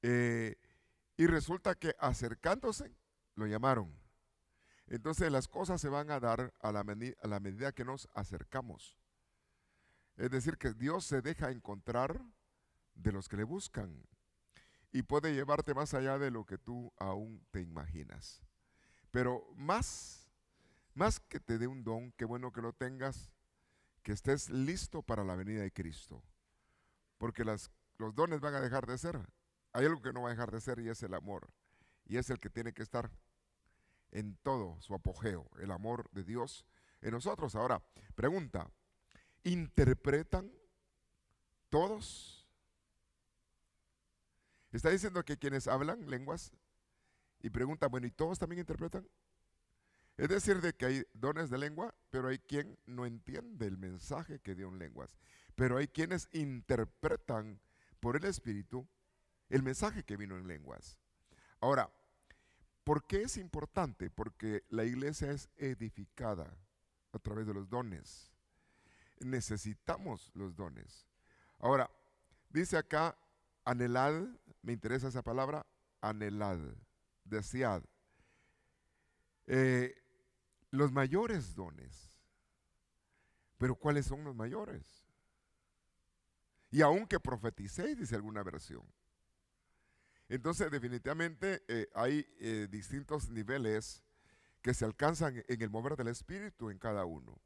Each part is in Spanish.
Eh, y resulta que acercándose, lo llamaron. Entonces las cosas se van a dar a la medida que nos acercamos. Es decir, que Dios se deja encontrar de los que le buscan y puede llevarte más allá de lo que tú aún te imaginas. Pero más que te dé un don, qué bueno que lo tengas, que estés listo para la venida de Cristo. Porque los dones van a dejar de ser. Hay algo que no va a dejar de ser y es el amor. Y es el que tiene que estar en todo su apogeo, el amor de Dios en nosotros. Ahora, pregunta, ¿interpretan todos? Está diciendo que quienes hablan lenguas y preguntan, bueno, ¿y todos también interpretan? Es decir, de que hay dones de lengua, pero hay quien no entiende el mensaje que dio en lenguas. Pero hay quienes interpretan por el Espíritu el mensaje que vino en lenguas. Ahora, ¿por qué es importante? Porque la iglesia es edificada a través de los dones. Necesitamos los dones. Ahora, dice acá, anhelad, me interesa esa palabra, anhelad, desead. Eh, los mayores dones. Pero ¿cuáles son los mayores? Y aunque profeticéis, dice alguna versión. Entonces, definitivamente hay distintos niveles que se alcanzan en el mover del Espíritu en cada uno.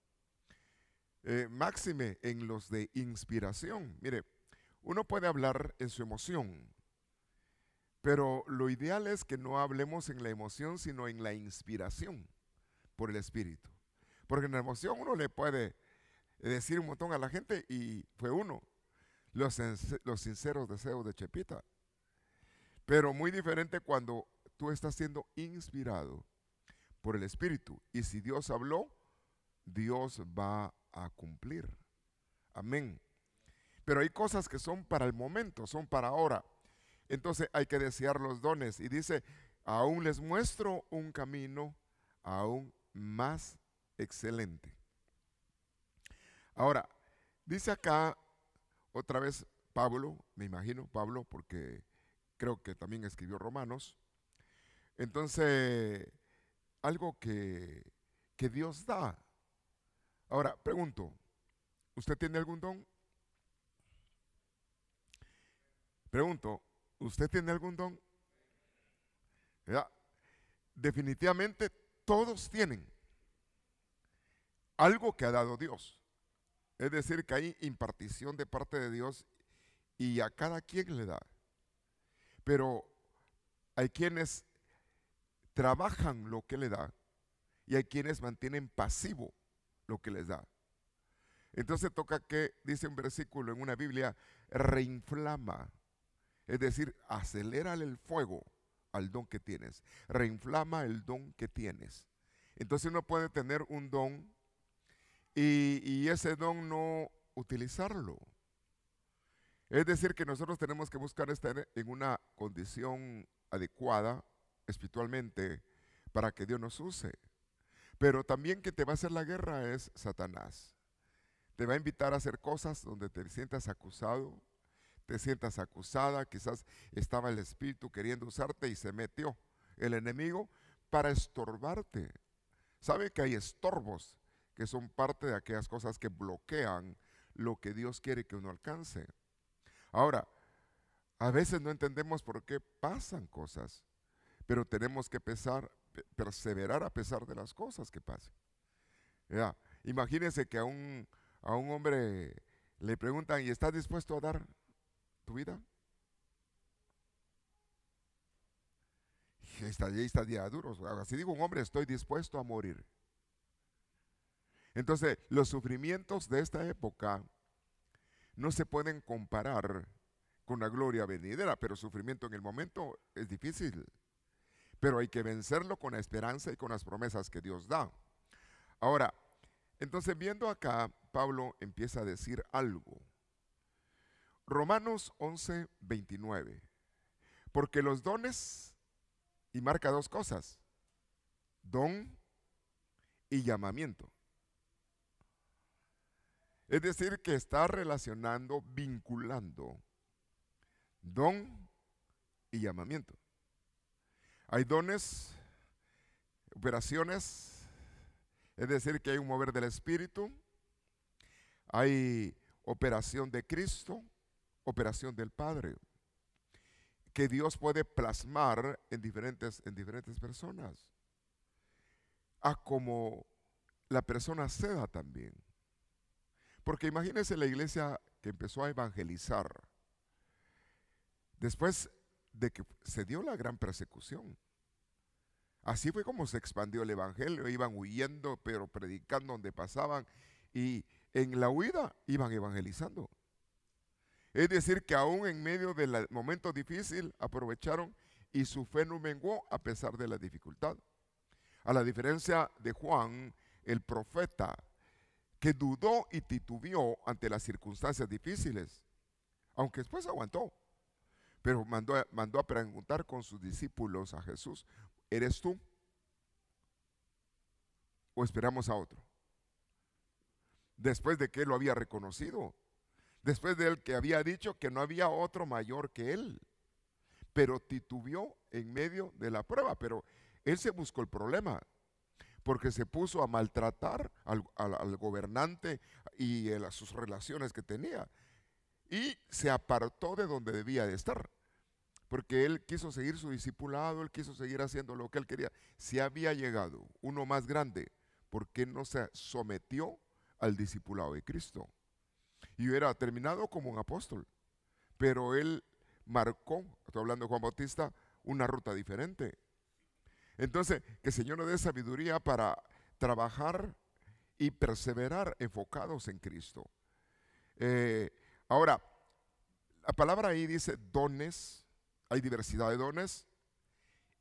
Máxime en los de inspiración. Mire, uno puede hablar en su emoción, pero lo ideal es que no hablemos en la emoción, sino en la inspiración por el Espíritu. Porque en la emoción uno le puede decir un montón a la gente y fue uno, los sinceros deseos de Chepita. Pero muy diferente cuando tú estás siendo inspirado por el Espíritu. Y si Dios habló, Dios va a cumplir. Amén. Pero hay cosas que son para el momento, son para ahora. Entonces hay que desear los dones. Y dice, aún les muestro un camino aún más excelente. Ahora, dice acá otra vez Pablo, me imagino Pablo, porque creo que también escribió Romanos. Entonces, algo que Dios da. Ahora, pregunto, ¿usted tiene algún don? Pregunto, ¿usted tiene algún don? ¿Ya? Definitivamente todos tienen algo que ha dado Dios. Es decir, que hay impartición de parte de Dios y a cada quien le da. Pero hay quienes trabajan lo que le da y hay quienes mantienen pasivo lo que les da. Entonces toca que, dice un versículo en una Biblia, reinflama, es decir, acelérale el fuego al don que tienes, reinflama el don que tienes. Entonces uno puede tener un don y ese don no utilizarlo. Es decir, que nosotros tenemos que buscar estar en una condición adecuada espiritualmente para que Dios nos use. Pero también que te va a hacer la guerra es Satanás. Te va a invitar a hacer cosas donde te sientas acusado, te sientas acusada, quizás estaba el espíritu queriendo usarte y se metió el enemigo para estorbarte. ¿Sabe que hay estorbos que son parte de aquellas cosas que bloquean lo que Dios quiere que uno alcance? Ahora, a veces no entendemos por qué pasan cosas, pero tenemos que perseverar a pesar de las cosas que pasen. Ya, imagínense que a un hombre le preguntan, ¿y estás dispuesto a dar tu vida? Y está día duros. Si digo un hombre, estoy dispuesto a morir. Entonces, los sufrimientos de esta época no se pueden comparar con la gloria venidera, pero sufrimiento en el momento es difícil. Pero hay que vencerlo con la esperanza y con las promesas que Dios da. Ahora, entonces viendo acá, Pablo empieza a decir algo. Romanos 11:29. Porque los dones, y marca dos cosas, don y llamamiento. Es decir, que está relacionando, vinculando don y llamamiento. Hay dones, operaciones, es decir, que hay un mover del Espíritu, hay operación de Cristo, operación del Padre, que Dios puede plasmar en diferentes personas, a como la persona ceda también. Porque imagínense la iglesia que empezó a evangelizar después de que se dio la gran persecución. Así fue como se expandió el evangelio, iban huyendo pero predicando donde pasaban, y en la huida iban evangelizando. Es decir, que aún en medio del momento difícil aprovecharon y su fe no menguó a pesar de la dificultad. A la diferencia de Juan, el profeta, que dudó y titubeó ante las circunstancias difíciles, aunque después aguantó, pero mandó a preguntar con sus discípulos a Jesús: ¿eres tú? ¿O esperamos a otro? Después de que él lo había reconocido, después de él que había dicho que no había otro mayor que él, pero titubeó en medio de la prueba. Pero él se buscó el problema, porque se puso a maltratar al gobernante y sus relaciones que tenía, y se apartó de donde debía de estar, porque él quiso seguir su discipulado, él quiso seguir haciendo lo que él quería. Si había llegado uno más grande, ¿por qué no se sometió al discipulado de Cristo? Y hubiera terminado como un apóstol, pero él marcó, estoy hablando de Juan Bautista, una ruta diferente. Entonces, que el Señor nos dé sabiduría para trabajar y perseverar enfocados en Cristo. Ahora, la palabra ahí dice dones, hay diversidad de dones,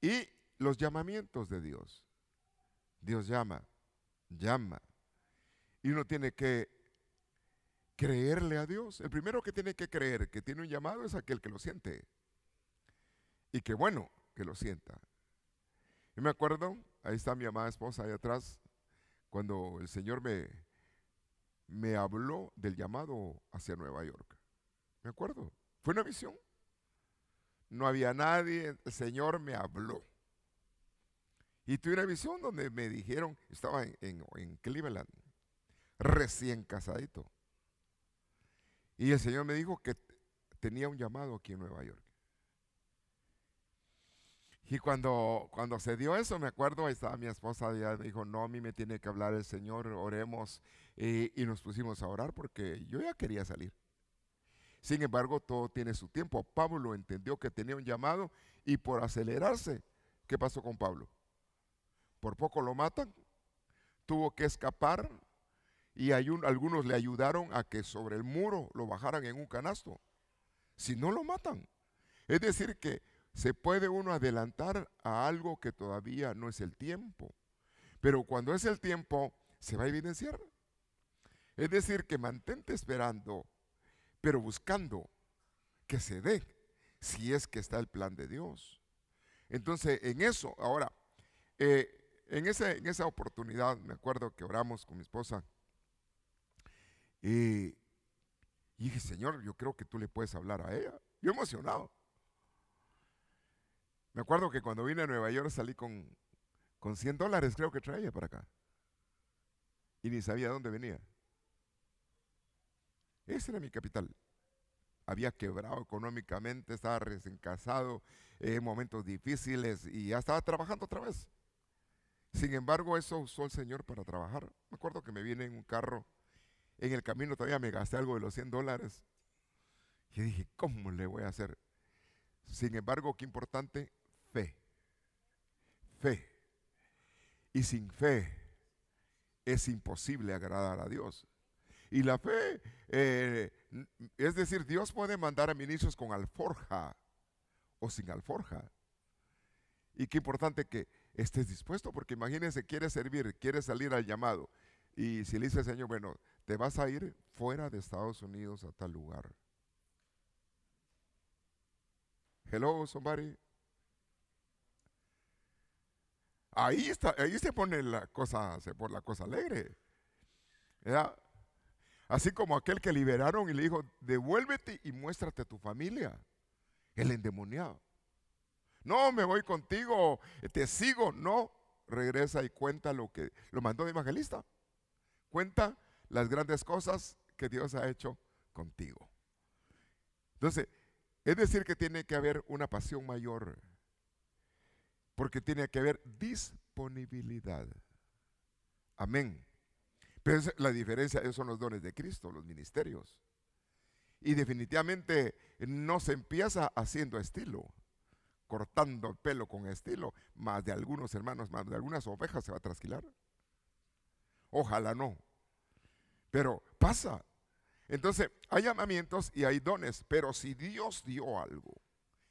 y los llamamientos de Dios. Dios llama. Y uno tiene que creerle a Dios. El primero que tiene que creer que tiene un llamado es aquel que lo siente. Y qué bueno que lo sienta. Yo me acuerdo, ahí está mi amada esposa ahí atrás, cuando el Señor me habló del llamado hacia Nueva York. Me acuerdo, fue una visión. No había nadie, el Señor me habló. Y tuve una visión donde me dijeron, estaba en Cleveland, recién casadito. Y el Señor me dijo que tenía un llamado aquí en Nueva York. Y cuando se dio eso, me acuerdo, ahí estaba mi esposa, ella me dijo: no, a mí me tiene que hablar el Señor, oremos. Y nos pusimos a orar porque yo ya quería salir. Sin embargo, todo tiene su tiempo. Pablo entendió que tenía un llamado, y por acelerarse, ¿qué pasó con Pablo? Por poco lo matan, tuvo que escapar, y algunos le ayudaron a que sobre el muro lo bajaran en un canasto. Si no, lo matan. Es decir, que se puede uno adelantar a algo que todavía no es el tiempo, pero cuando es el tiempo se va a evidenciar. Es decir, que mantente esperando, pero buscando que se dé, si es que está el plan de Dios. Entonces, en eso, ahora, en esa oportunidad, me acuerdo que oramos con mi esposa, y dije: Señor, yo creo que tú le puedes hablar a ella. Yo emocionado. Me acuerdo que cuando vine a Nueva York salí con $100, creo que traía para acá. Y ni sabía dónde venía. Ese era mi capital. Había quebrado económicamente, estaba recién casado, en momentos difíciles, y ya estaba trabajando otra vez. Sin embargo, eso usó el Señor para trabajar. Me acuerdo que me vine en un carro, en el camino todavía me gasté algo de los $100. Y dije: ¿cómo le voy a hacer? Sin embargo, qué importante, fe. Fe. Y sin fe es imposible agradar a Dios. Y la fe, es decir, Dios puede mandar a ministros con alforja o sin alforja. Y qué importante que estés dispuesto, porque imagínense, quieres servir, quieres salir al llamado, y si le dice al Señor: bueno, te vas a ir fuera de Estados Unidos a tal lugar. Hello, somebody. Ahí se pone la cosa alegre, ¿verdad? Así como aquel que liberaron y le dijo: devuélvete y muéstrate a tu familia, el endemoniado. No, me voy contigo, te sigo. No, regresa y cuenta lo que lo mandó de evangelista. Cuenta las grandes cosas que Dios ha hecho contigo. Entonces, es decir que tiene que haber una pasión mayor, porque tiene que haber disponibilidad. Amén. Pero la diferencia, esos son los dones de Cristo, los ministerios. Y definitivamente no se empieza haciendo estilo, cortando el pelo con estilo. Más de algunos hermanos, más de algunas ovejas se va a trasquilar. Ojalá no. Pero pasa. Entonces, hay llamamientos y hay dones. Pero si Dios dio algo,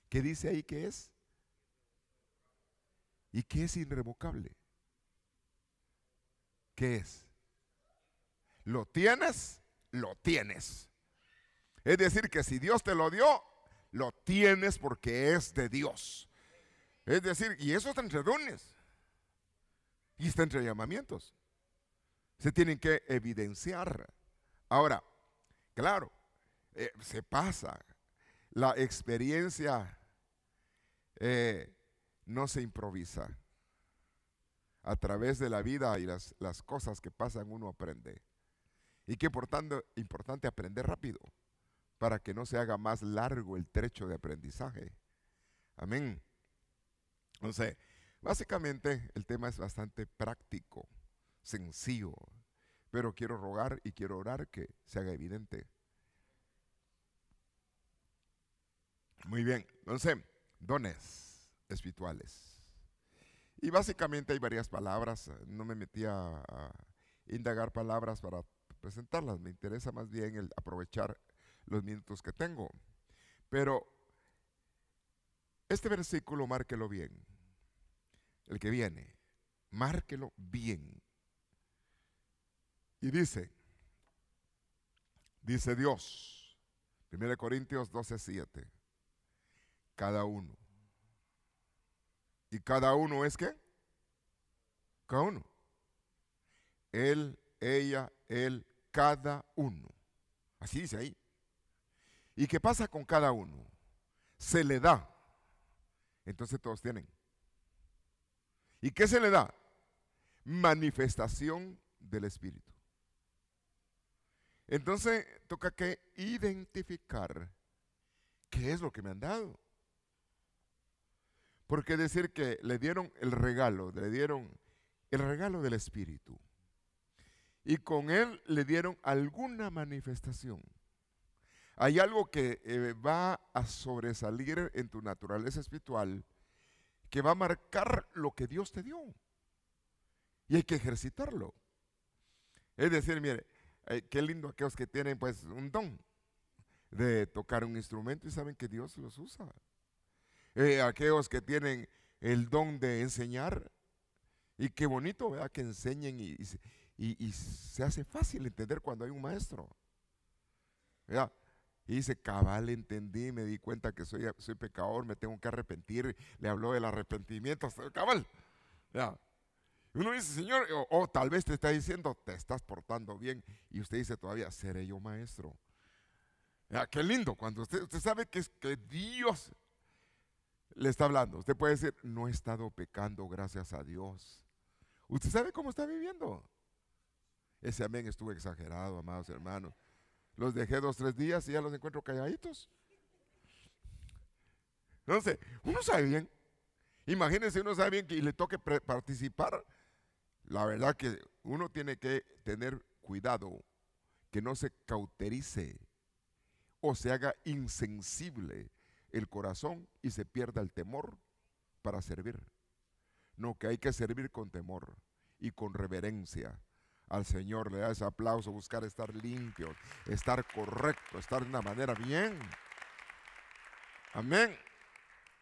¿qué dice ahí que es? ¿Y qué es irrevocable? ¿Qué es? ¿Lo tienes? Lo tienes. Es decir, que si Dios te lo dio, lo tienes porque es de Dios. Es decir, y eso está entre dones y está entre llamamientos. Se tienen que evidenciar. Ahora, claro, se pasa. La experiencia no se improvisa. A través de la vida y las cosas que pasan uno aprende. Y que por tanto importante aprender rápido para que no se haga más largo el trecho de aprendizaje. Amén. Entonces, básicamente el tema es bastante práctico, sencillo, pero quiero rogar y quiero orar que se haga evidente. Muy bien, entonces, dones espirituales. Y básicamente hay varias palabras, no me metí a indagar palabras para presentarlas, me interesa más bien el aprovechar los minutos que tengo. Pero este versículo márquelo bien, el que viene, márquelo bien. Y dice Dios, 1 Corintios 12:7, cada uno. ¿Y cada uno es qué? Cada uno. Él, ella, él, cada uno. Así dice ahí. ¿Y qué pasa con cada uno? Se le da. Entonces todos tienen. ¿Y qué se le da? Manifestación del Espíritu. Entonces toca que identificar qué es lo que me han dado. Porque decir que le dieron el regalo del Espíritu. Y con él le dieron alguna manifestación. Hay algo que va a sobresalir en tu naturaleza espiritual, que va a marcar lo que Dios te dio. Y hay que ejercitarlo. Es decir, mire, qué lindo aquellos que tienen pues un don de tocar un instrumento y saben que Dios los usa. Aquellos que tienen el don de enseñar, y qué bonito, ¿verdad? Que enseñen y se hace fácil entender cuando hay un maestro, ¿verdad? Y dice, cabal, entendí, me di cuenta que soy pecador, me tengo que arrepentir. Le habló del arrepentimiento, cabal, ¿verdad? Uno dice, Señor, o tal vez te está diciendo, te estás portando bien, y usted dice todavía, seré yo maestro. ¿Verdad? Qué lindo, cuando usted sabe que es que Dios le está hablando. Usted puede decir, no he estado pecando, gracias a Dios. Usted sabe cómo está viviendo. Ese amén estuvo exagerado, amados hermanos. Los dejé 2, 3 días y ya los encuentro calladitos. Entonces, uno sabe bien. Imagínense, uno sabe bien que le toque participar. La verdad que uno tiene que tener cuidado que no se cauterice o se haga insensible el corazón y se pierda el temor para servir. No, que hay que servir con temor y con reverencia al Señor. Le da ese aplauso, buscar estar limpio, estar correcto, estar de una manera bien. Amén.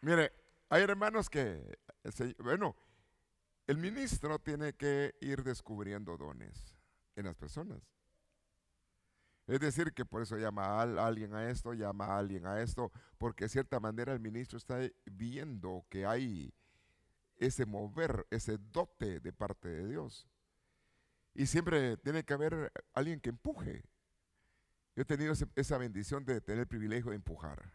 Mire, hay hermanos que, bueno, el ministro tiene que ir descubriendo dones en las personas. Es decir, que por eso llama a alguien a esto, llama a alguien a esto, porque de cierta manera el ministro está viendo que hay ese mover, ese dote de parte de Dios. Y siempre tiene que haber alguien que empuje. Yo he tenido esa bendición de tener el privilegio de empujar.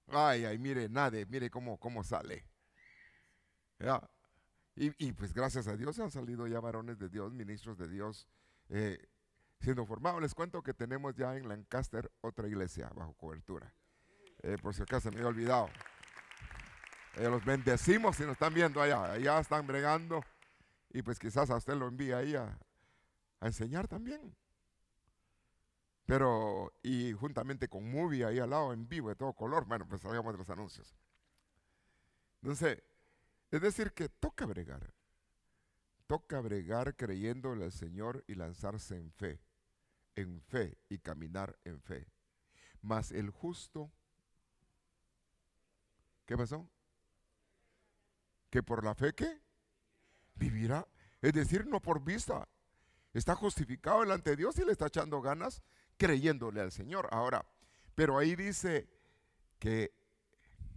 Ay, ay, mire, nadie, mire cómo sale. ¿Ya? Y pues gracias a Dios han salido ya varones de Dios, ministros de Dios, eh, siendo formados. Les cuento que tenemos ya en Lancaster otra iglesia bajo cobertura. Por si acaso me había olvidado. Los bendecimos si nos están viendo allá. Allá están bregando. Y pues quizás a usted lo envía ahí a enseñar también. Pero, y juntamente con Movie ahí al lado en vivo de todo color. Bueno, pues salgamos de los anuncios. Entonces, es decir que toca bregar. Toca bregar creyéndole al Señor y lanzarse en fe y caminar en fe. Mas el justo, ¿qué pasó? Que por la fe, ¿qué? Vivirá. Es decir, no por vista. Está justificado delante de Dios y le está echando ganas creyéndole al Señor. Ahora, pero ahí dice que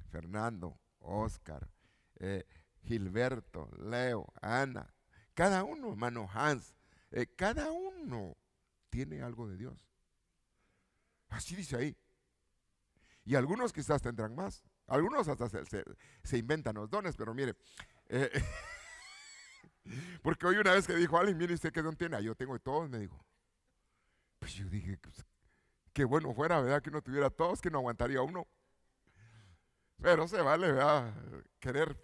Fernando, Oscar, Gilberto, Leo, Ana, cada uno, hermano Hans, cada uno tiene algo de Dios. Así dice ahí. Y algunos quizás tendrán más. Algunos hasta se inventan los dones, pero mire, eh, porque hoy una vez que dijo alguien, mire usted qué don tiene, yo tengo de todos, me dijo. Pues yo dije, pues, qué bueno fuera, ¿verdad? Que uno tuviera todos, que no aguantaría uno. Pero se vale, ¿verdad? Querer,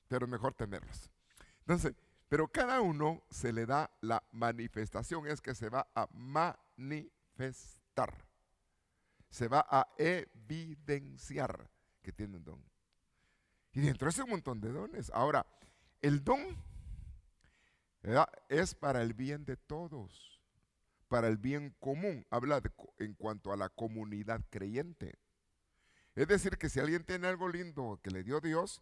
pero mejor tenerlos. Entonces, pero cada uno se le da la manifestación, es que se va a manifestar. Se va a evidenciar que tiene un don. Y dentro de ese un montón de dones. Ahora, el don, ¿verdad?, es para el bien de todos, para el bien común. Habla en cuanto a la comunidad creyente. Es decir, que si alguien tiene algo lindo que le dio Dios,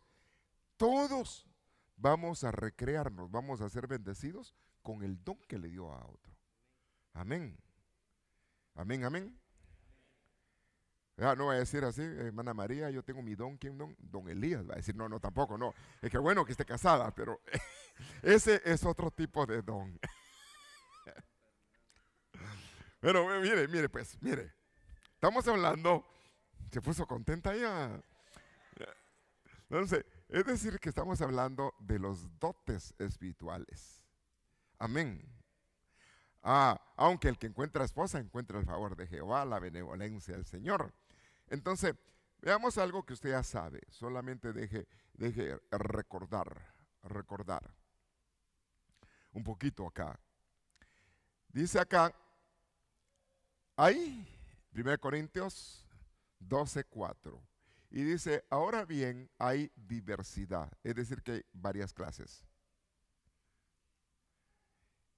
todos vamos a recrearnos, vamos a ser bendecidos con el don que le dio a otro. Amén. Amén, amén. No voy a decir así, hermana María, yo tengo mi don. ¿Quién don? Don Elías. Va a decir, no, no, tampoco, no. Es que bueno que esté casada, pero ese es otro tipo de don. Pero mire, pues, mire. Estamos hablando, se puso contenta ya. Entonces, es decir, que estamos hablando de los dotes espirituales. Amén. Aunque el que encuentra esposa encuentra el favor de Jehová, la benevolencia del Señor. Entonces, veamos algo que usted ya sabe. Solamente deje recordar un poquito acá. Dice acá, hay 1 Corintios 12:4. Y dice, ahora bien, hay diversidad. Es decir, que hay varias clases.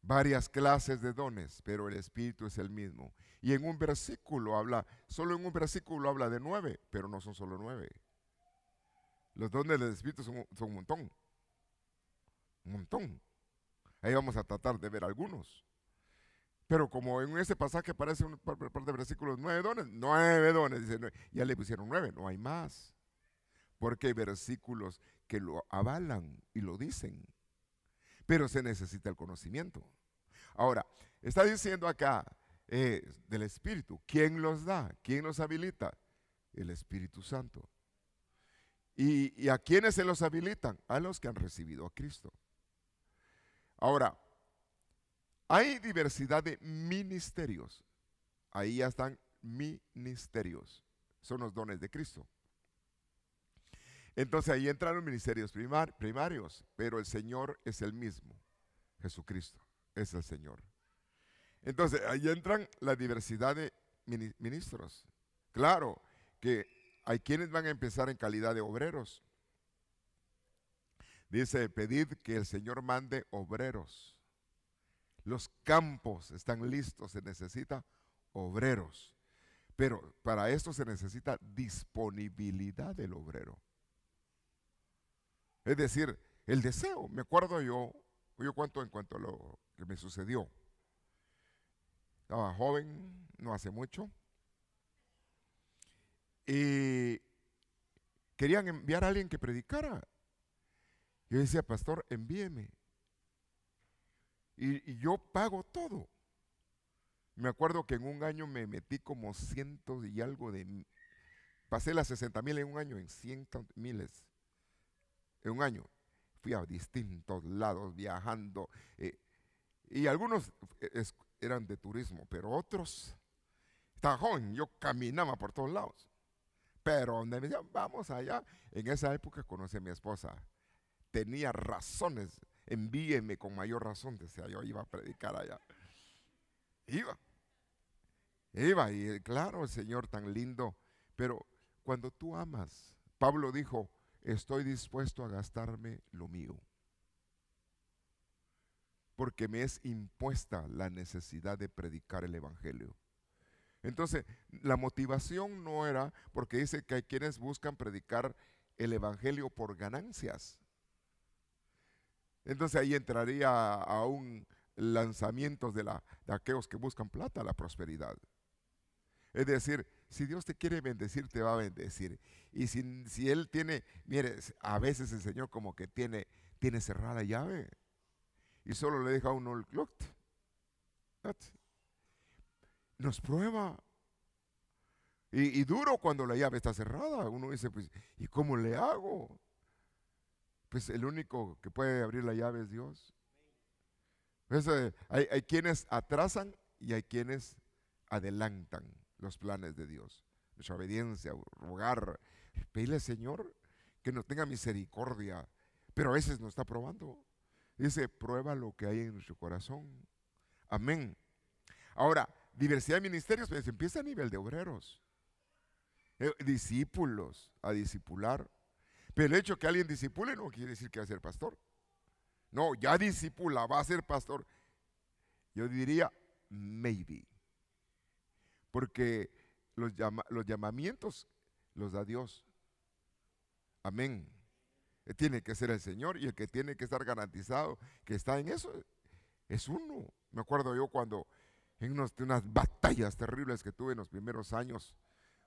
Varias clases de dones, pero el Espíritu es el mismo. Y en un versículo habla, solo en un versículo habla de 9, pero no son solo 9. Los dones del Espíritu son un montón. Un montón. Ahí vamos a tratar de ver algunos. Pero como en ese pasaje aparece un par de versículos, 9 dones, 9 dones, dice, ya le pusieron 9, no hay más. Porque hay versículos que lo avalan y lo dicen. Pero se necesita el conocimiento. Ahora, está diciendo acá del Espíritu. ¿Quién los da? ¿Quién los habilita? El Espíritu Santo. ¿Y a quiénes se los habilitan? A los que han recibido a Cristo. Ahora, hay diversidad de ministerios. Ahí ya están ministerios. Son los dones de Cristo. Entonces ahí entran los ministerios primarios, pero el Señor es el mismo. Jesucristo es el Señor. Entonces ahí entran la diversidad de ministros. Claro que hay quienes van a empezar en calidad de obreros. Dice, pedid que el Señor mande obreros. Los campos están listos, se necesita obreros. Pero para esto se necesita disponibilidad del obrero. Es decir, el deseo. Me acuerdo yo cuento en cuanto a lo que me sucedió. Estaba joven, no hace mucho. Y querían enviar a alguien que predicara. Yo decía, pastor, envíeme. Y yo pago todo. Me acuerdo que en un año me metí como cientos y algo de Pasé las 60,000 en un año, en cientos miles, en un año. Fui a distintos lados viajando. Y algunos eran de turismo, pero otros, estaba joven, yo caminaba por todos lados. Pero donde me decían, vamos allá, en esa época conocí a mi esposa. Tenía razones, envíeme con mayor razón, decía yo, iba a predicar allá. Iba, y claro, el Señor tan lindo. Pero cuando tú amas, Pablo dijo, estoy dispuesto a gastarme lo mío, porque me es impuesta la necesidad de predicar el evangelio. Entonces, la motivación no era, porque dice que hay quienes buscan predicar el evangelio por ganancias. Entonces ahí entraría a un lanzamiento de aquellos que buscan plata, la prosperidad. Es decir, si Dios te quiere bendecir, te va a bendecir. Y si Él tiene, mire, a veces el Señor como que tiene cerrada la llave y solo le deja a uno el clock. Nos prueba. Y duro cuando la llave está cerrada. Uno dice, pues, ¿y cómo le hago? Pues el único que puede abrir la llave es Dios. Pues, hay quienes atrasan y hay quienes adelantan los planes de Dios. Nuestra obediencia, rogar, pedirle al Señor que nos tenga misericordia. Pero a veces nos está probando. Dice, prueba lo que hay en nuestro corazón. Amén. Ahora, diversidad de ministerios, pues empieza a nivel de obreros. Discípulos, a discipular. Pero el hecho que alguien discipule no quiere decir que va a ser pastor. No, ya discipula, va a ser pastor. Yo diría, maybe. Porque los llamamientos los da Dios. Amén. Tiene que ser el Señor, y el que tiene que estar garantizado que está en eso es uno. Me acuerdo yo cuando en unas batallas terribles que tuve en los primeros años,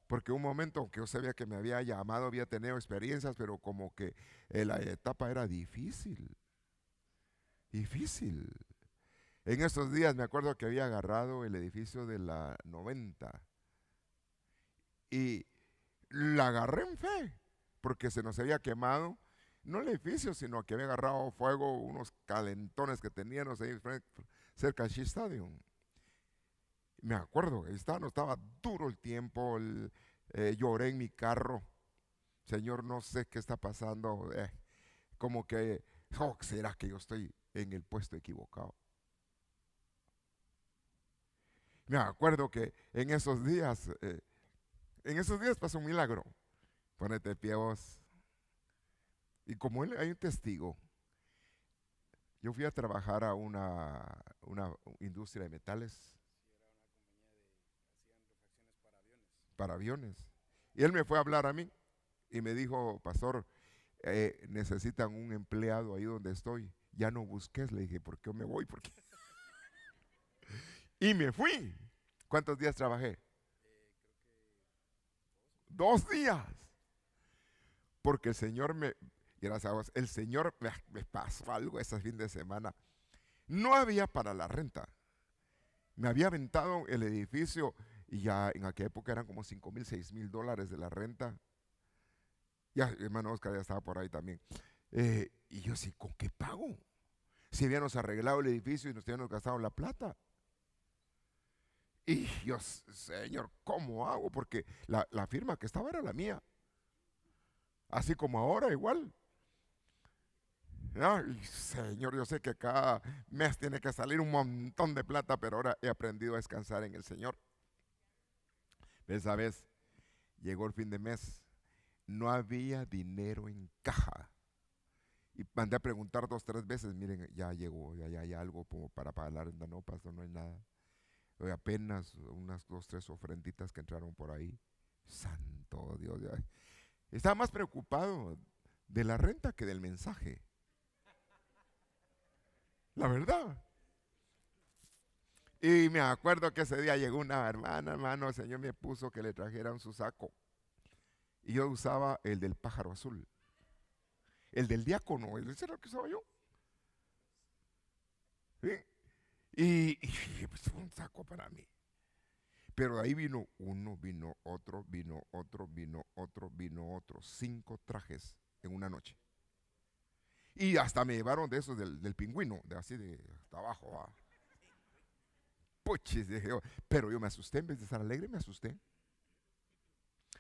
porque un momento que yo sabía que me había llamado, había tenido experiencias, pero como que la etapa era difícil. Difícil. En estos días me acuerdo que había agarrado el edificio de la 90 y la agarré en fe, porque se nos había quemado, no el edificio, sino que había agarrado fuego unos calentones que teníamos ahí cerca del Shea Stadium. Me acuerdo que no estaba duro el tiempo, lloré en mi carro. Señor, no sé qué está pasando. Como que, ¿será que yo estoy en el puesto equivocado? Me acuerdo que en esos días pasó un milagro. Ponete de pie vos. Y como hay un testigo, yo fui a trabajar a una industria de metales. Para aviones. Y él me fue a hablar a mí y me dijo, pastor, necesitan un empleado ahí donde estoy. Ya no busques, le dije, ¿por qué me voy? ¿Por qué? Y me fui. ¿Cuántos días trabajé? 2 días. Porque el Señor gracias a vos, el Señor me pasó algo ese fin de semana. No había para la renta. Me había aventado el edificio y ya en aquella época eran como $5,000, $6,000 de la renta. Ya, hermano Oscar ya estaba por ahí también. Y yo sí, ¿con qué pago? Si habíamos arreglado el edificio y nos habíamos gastado la plata. Y yo, Señor, ¿cómo hago? Porque la firma que estaba era la mía. Así como ahora, igual. Ay, Señor, yo sé que cada mes tiene que salir un montón de plata, pero ahora he aprendido a descansar en el Señor. Esa vez llegó el fin de mes, no había dinero en caja. Y mandé a preguntar 2, 3 veces, miren, ya llegó, ya hay algo como para pagar la renta. No, pastor, no hay nada. Apenas unas 2, 3 ofrenditas que entraron por ahí. Santo Dios. Ya. Estaba más preocupado de la renta que del mensaje. La verdad. Y me acuerdo que ese día llegó una hermano, el Señor me puso que le trajeran su saco. Y yo usaba el del pájaro azul. El del diácono, ese era el que usaba yo. ¿Sí? Y pues, fue un saco para mí. Pero de ahí vino uno, vino otro, vino otro, vino otro, vino otro. 5 trajes en una noche. Y hasta me llevaron de esos del pingüino, de así de hasta abajo. Puchis, dije yo. Pero yo me asusté, en vez de estar alegre, me asusté.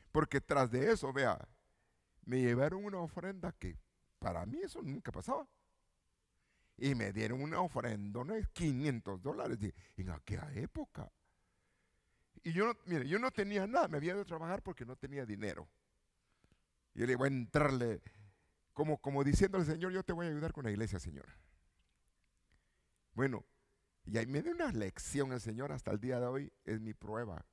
Porque tras de eso, vea, me llevaron una ofrenda que para mí eso nunca pasaba. Y me dieron una ofrenda de $500 en aquella época. Y yo, mire, yo no tenía nada, me había ido a trabajar porque no tenía dinero. Y yo le voy a entrarle, como diciéndole, Señor, yo te voy a ayudar con la iglesia, Señor. Bueno, y ahí me dio una lección el Señor hasta el día de hoy, es mi prueba.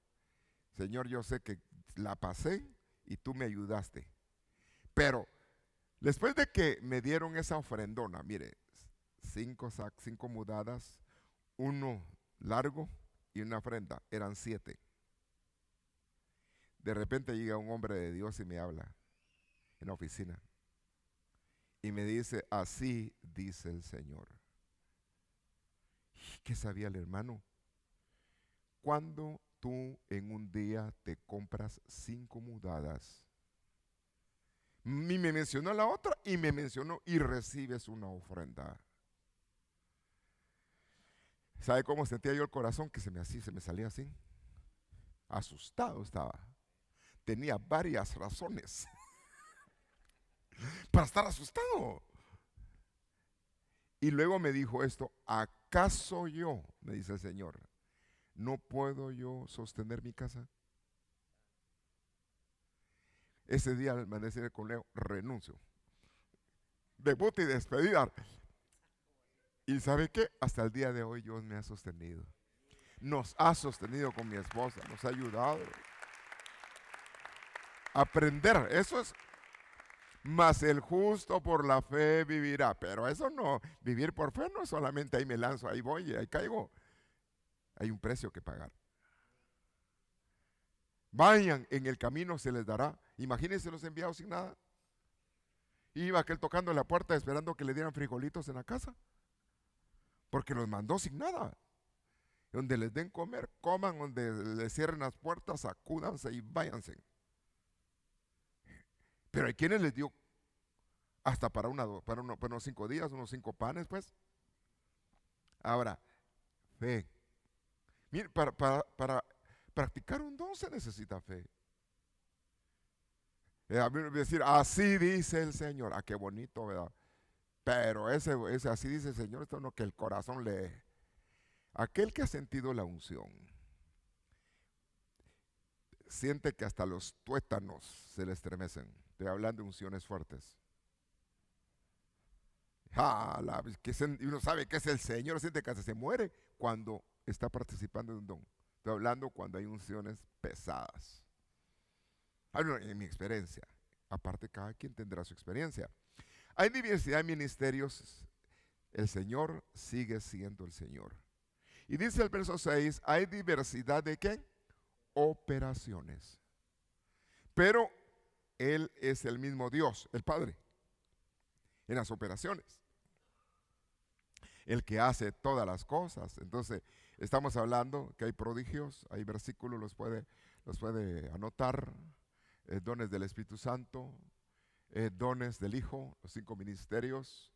Señor, yo sé que la pasé y tú me ayudaste. Pero después de que me dieron esa ofrendona, mire, 5 mudadas, 1 largo y una ofrenda, eran 7. De repente llega un hombre de Dios y me habla en la oficina y me dice, así dice el Señor. ¿Qué sabía el hermano? Cuando tú en un día te compras 5 mudadas, y me mencionó la otra y me mencionó y recibes una ofrenda. ¿Sabe cómo sentía yo el corazón? Que se me salía así. Asustado estaba. Tenía varias razones para estar asustado. Y luego me dijo esto, ¿acaso yo, me dice el Señor, no puedo yo sostener mi casa? Ese día al amanecer con Leo, renuncio. Debut y despedida. ¿Y sabe qué? Hasta el día de hoy Dios me ha sostenido. Nos ha sostenido con mi esposa, nos ha ayudado. Aprender, eso es. Mas el justo por la fe vivirá. Pero eso no, vivir por fe no es solamente ahí me lanzo, ahí voy, ahí caigo. Hay un precio que pagar. Vayan, en el camino se les dará. Imagínense los enviados sin nada. Iba aquel tocando la puerta esperando que le dieran frijolitos en la casa. Porque los mandó sin nada. Donde les den comer, coman, donde les cierren las puertas, sacúdanse y váyanse. Pero hay quienes les dio hasta para unos 5 días, unos 5 panes, pues. Ahora, fe. Mire, para practicar un don se necesita fe. A mí me voy a decir, así dice el Señor. Ah, qué bonito, ¿verdad? Pero ese así dice el Señor, esto no que el corazón lee. Aquel que ha sentido la unción siente que hasta los tuétanos se le estremecen. Estoy hablando de unciones fuertes. Uno sabe que es el Señor, siente que hasta se muere cuando está participando de un don. Estoy hablando cuando hay unciones pesadas. Hablo en mi experiencia. Aparte, cada quien tendrá su experiencia. Hay diversidad de ministerios. El Señor sigue siendo el Señor. Y dice el verso 6, hay diversidad de ¿qué? Operaciones. Pero Él es el mismo Dios, el Padre, en las operaciones. El que hace todas las cosas. Entonces, estamos hablando que hay prodigios, hay versículos, los puede anotar, dones del Espíritu Santo, dones del Hijo, los 5 ministerios,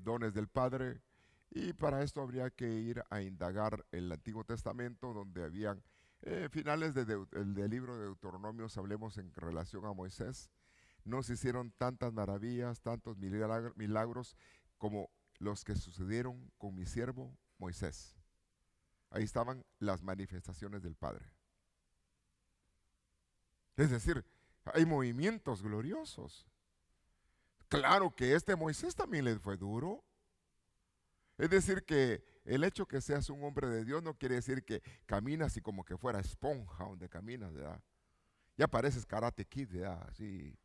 dones del Padre. Y para esto habría que ir a indagar el Antiguo Testamento, donde habían finales del libro de Deuteronomio, hablemos en relación a Moisés. No se hicieron tantas maravillas, tantos milagros como los que sucedieron con mi siervo Moisés. Ahí estaban las manifestaciones del Padre. Es decir, hay movimientos gloriosos. Claro que este Moisés también le fue duro. Es decir, que el hecho que seas un hombre de Dios no quiere decir que caminas así como que fuera esponja donde caminas, ¿verdad? Ya pareces Karate Kid, ¿verdad? Así.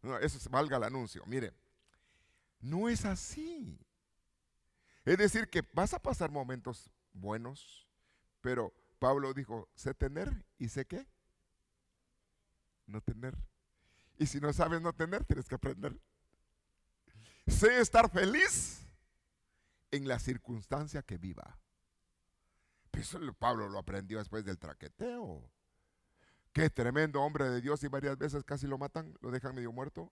No, eso valga el anuncio. Mire, no es así. Es decir, que vas a pasar momentos buenos, pero Pablo dijo, sé tener y sé qué. No tener. Y si no sabes no tener, tienes que aprender. Sé estar feliz en la circunstancia que viva. Eso Pablo lo aprendió después del traqueteo. Qué tremendo hombre de Dios, y varias veces casi lo matan, lo dejan medio muerto.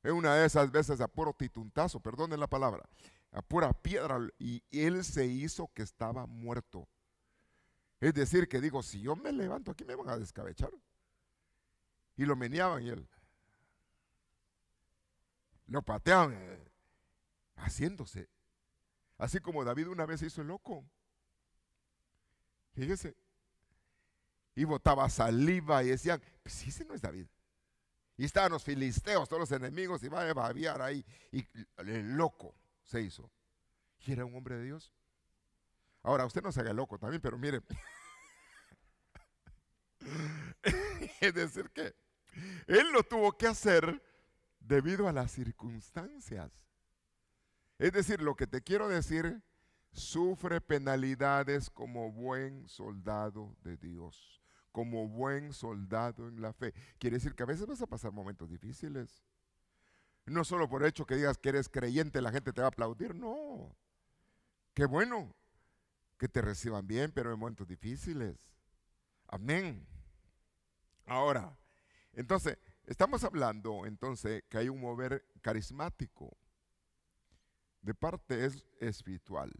En una de esas veces a puro tituntazo, perdonen la palabra, a pura piedra, y él se hizo que estaba muerto. Es decir, que digo, si yo me levanto aquí me van a descabechar. Y lo meneaban y él lo pateaban, haciéndose. Así como David una vez se hizo el loco. Fíjese. Y botaba saliva y decían, pues si ese no es David. Y estaban los filisteos, todos los enemigos, y va a babiar ahí. Y el loco se hizo. Y era un hombre de Dios. Ahora, usted no se haga loco también, pero mire. Es decir que él lo tuvo que hacer debido a las circunstancias. Es decir, lo que te quiero decir, sufre penalidades como buen soldado de Dios, como buen soldado en la fe. Quiere decir que a veces vas a pasar momentos difíciles. No solo por el hecho que digas que eres creyente, la gente te va a aplaudir, no. Qué bueno que te reciban bien, pero en momentos difíciles. Amén. Ahora, entonces, estamos hablando entonces que hay un mover carismático. De parte es espiritual.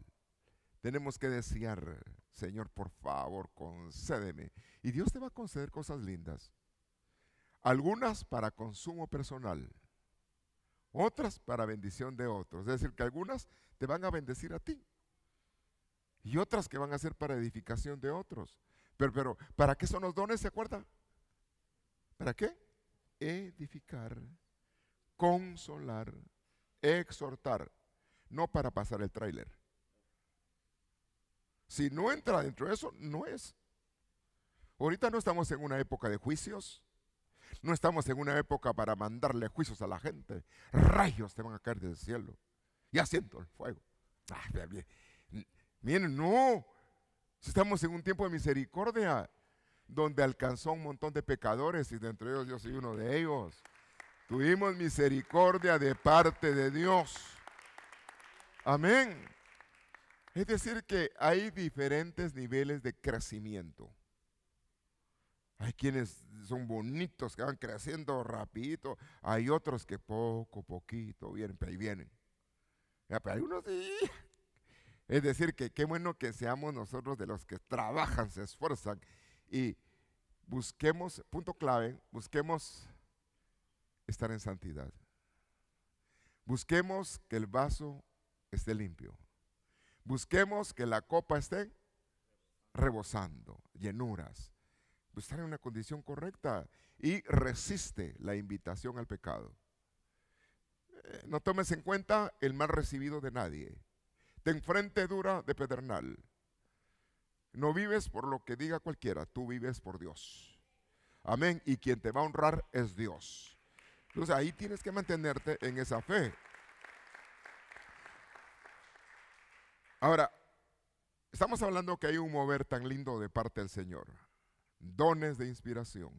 Tenemos que desear, Señor, por favor, concédeme. Y Dios te va a conceder cosas lindas. Algunas para consumo personal, otras para bendición de otros. Es decir, que algunas te van a bendecir a ti y otras que van a ser para edificación de otros. Pero ¿para qué son los dones? ¿Se acuerda? ¿Para qué? Edificar, consolar, exhortar. No para pasar el tráiler. Si no entra dentro de eso, no es. Ahorita no estamos en una época de juicios. No estamos en una época para mandarle juicios a la gente. Rayos te van a caer del cielo. Ya siento el fuego. Miren, no. Estamos en un tiempo de misericordia, donde alcanzó un montón de pecadores, y de entre ellos yo soy uno de ellos. Tuvimos misericordia de parte de Dios. Amén. Es decir que hay diferentes niveles de crecimiento. Hay quienes son bonitos, que van creciendo rapidito. Hay otros que poquito vienen, pero ahí vienen. Ya, pero hay unos sí. Es decir que qué bueno que seamos nosotros de los que trabajan, se esfuerzan y busquemos, punto clave, busquemos estar en santidad. Busquemos que el vaso esté limpio. Busquemos que la copa esté rebosando, llenuras. Estar en una condición correcta y resiste la invitación al pecado. No tomes en cuenta el mal recibido de nadie. Ten frente dura de pedernal. No vives por lo que diga cualquiera, tú vives por Dios. Amén. Y quien te va a honrar es Dios. Entonces ahí tienes que mantenerte en esa fe. Ahora, estamos hablando que hay un mover tan lindo de parte del Señor. Dones de inspiración,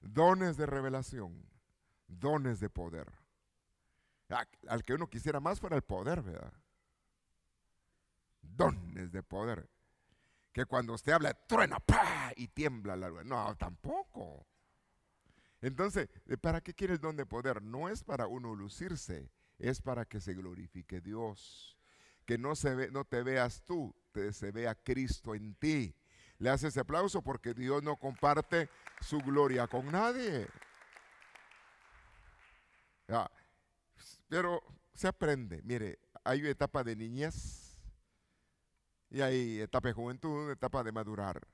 dones de revelación, dones de poder. Al que uno quisiera más fuera el poder, ¿verdad? Dones de poder. Que cuando usted habla, truena, ¡pah! Y tiembla la luz. No, tampoco. Entonces, ¿para qué quiere el don de poder? No es para uno lucirse, es para que se glorifique Dios. Que no te veas tú, se vea Cristo en ti. Le haces aplauso porque Dios no comparte su gloria con nadie. Ya, pero se aprende. Mire, hay una etapa de niñez y hay etapa de juventud, etapa de madurar.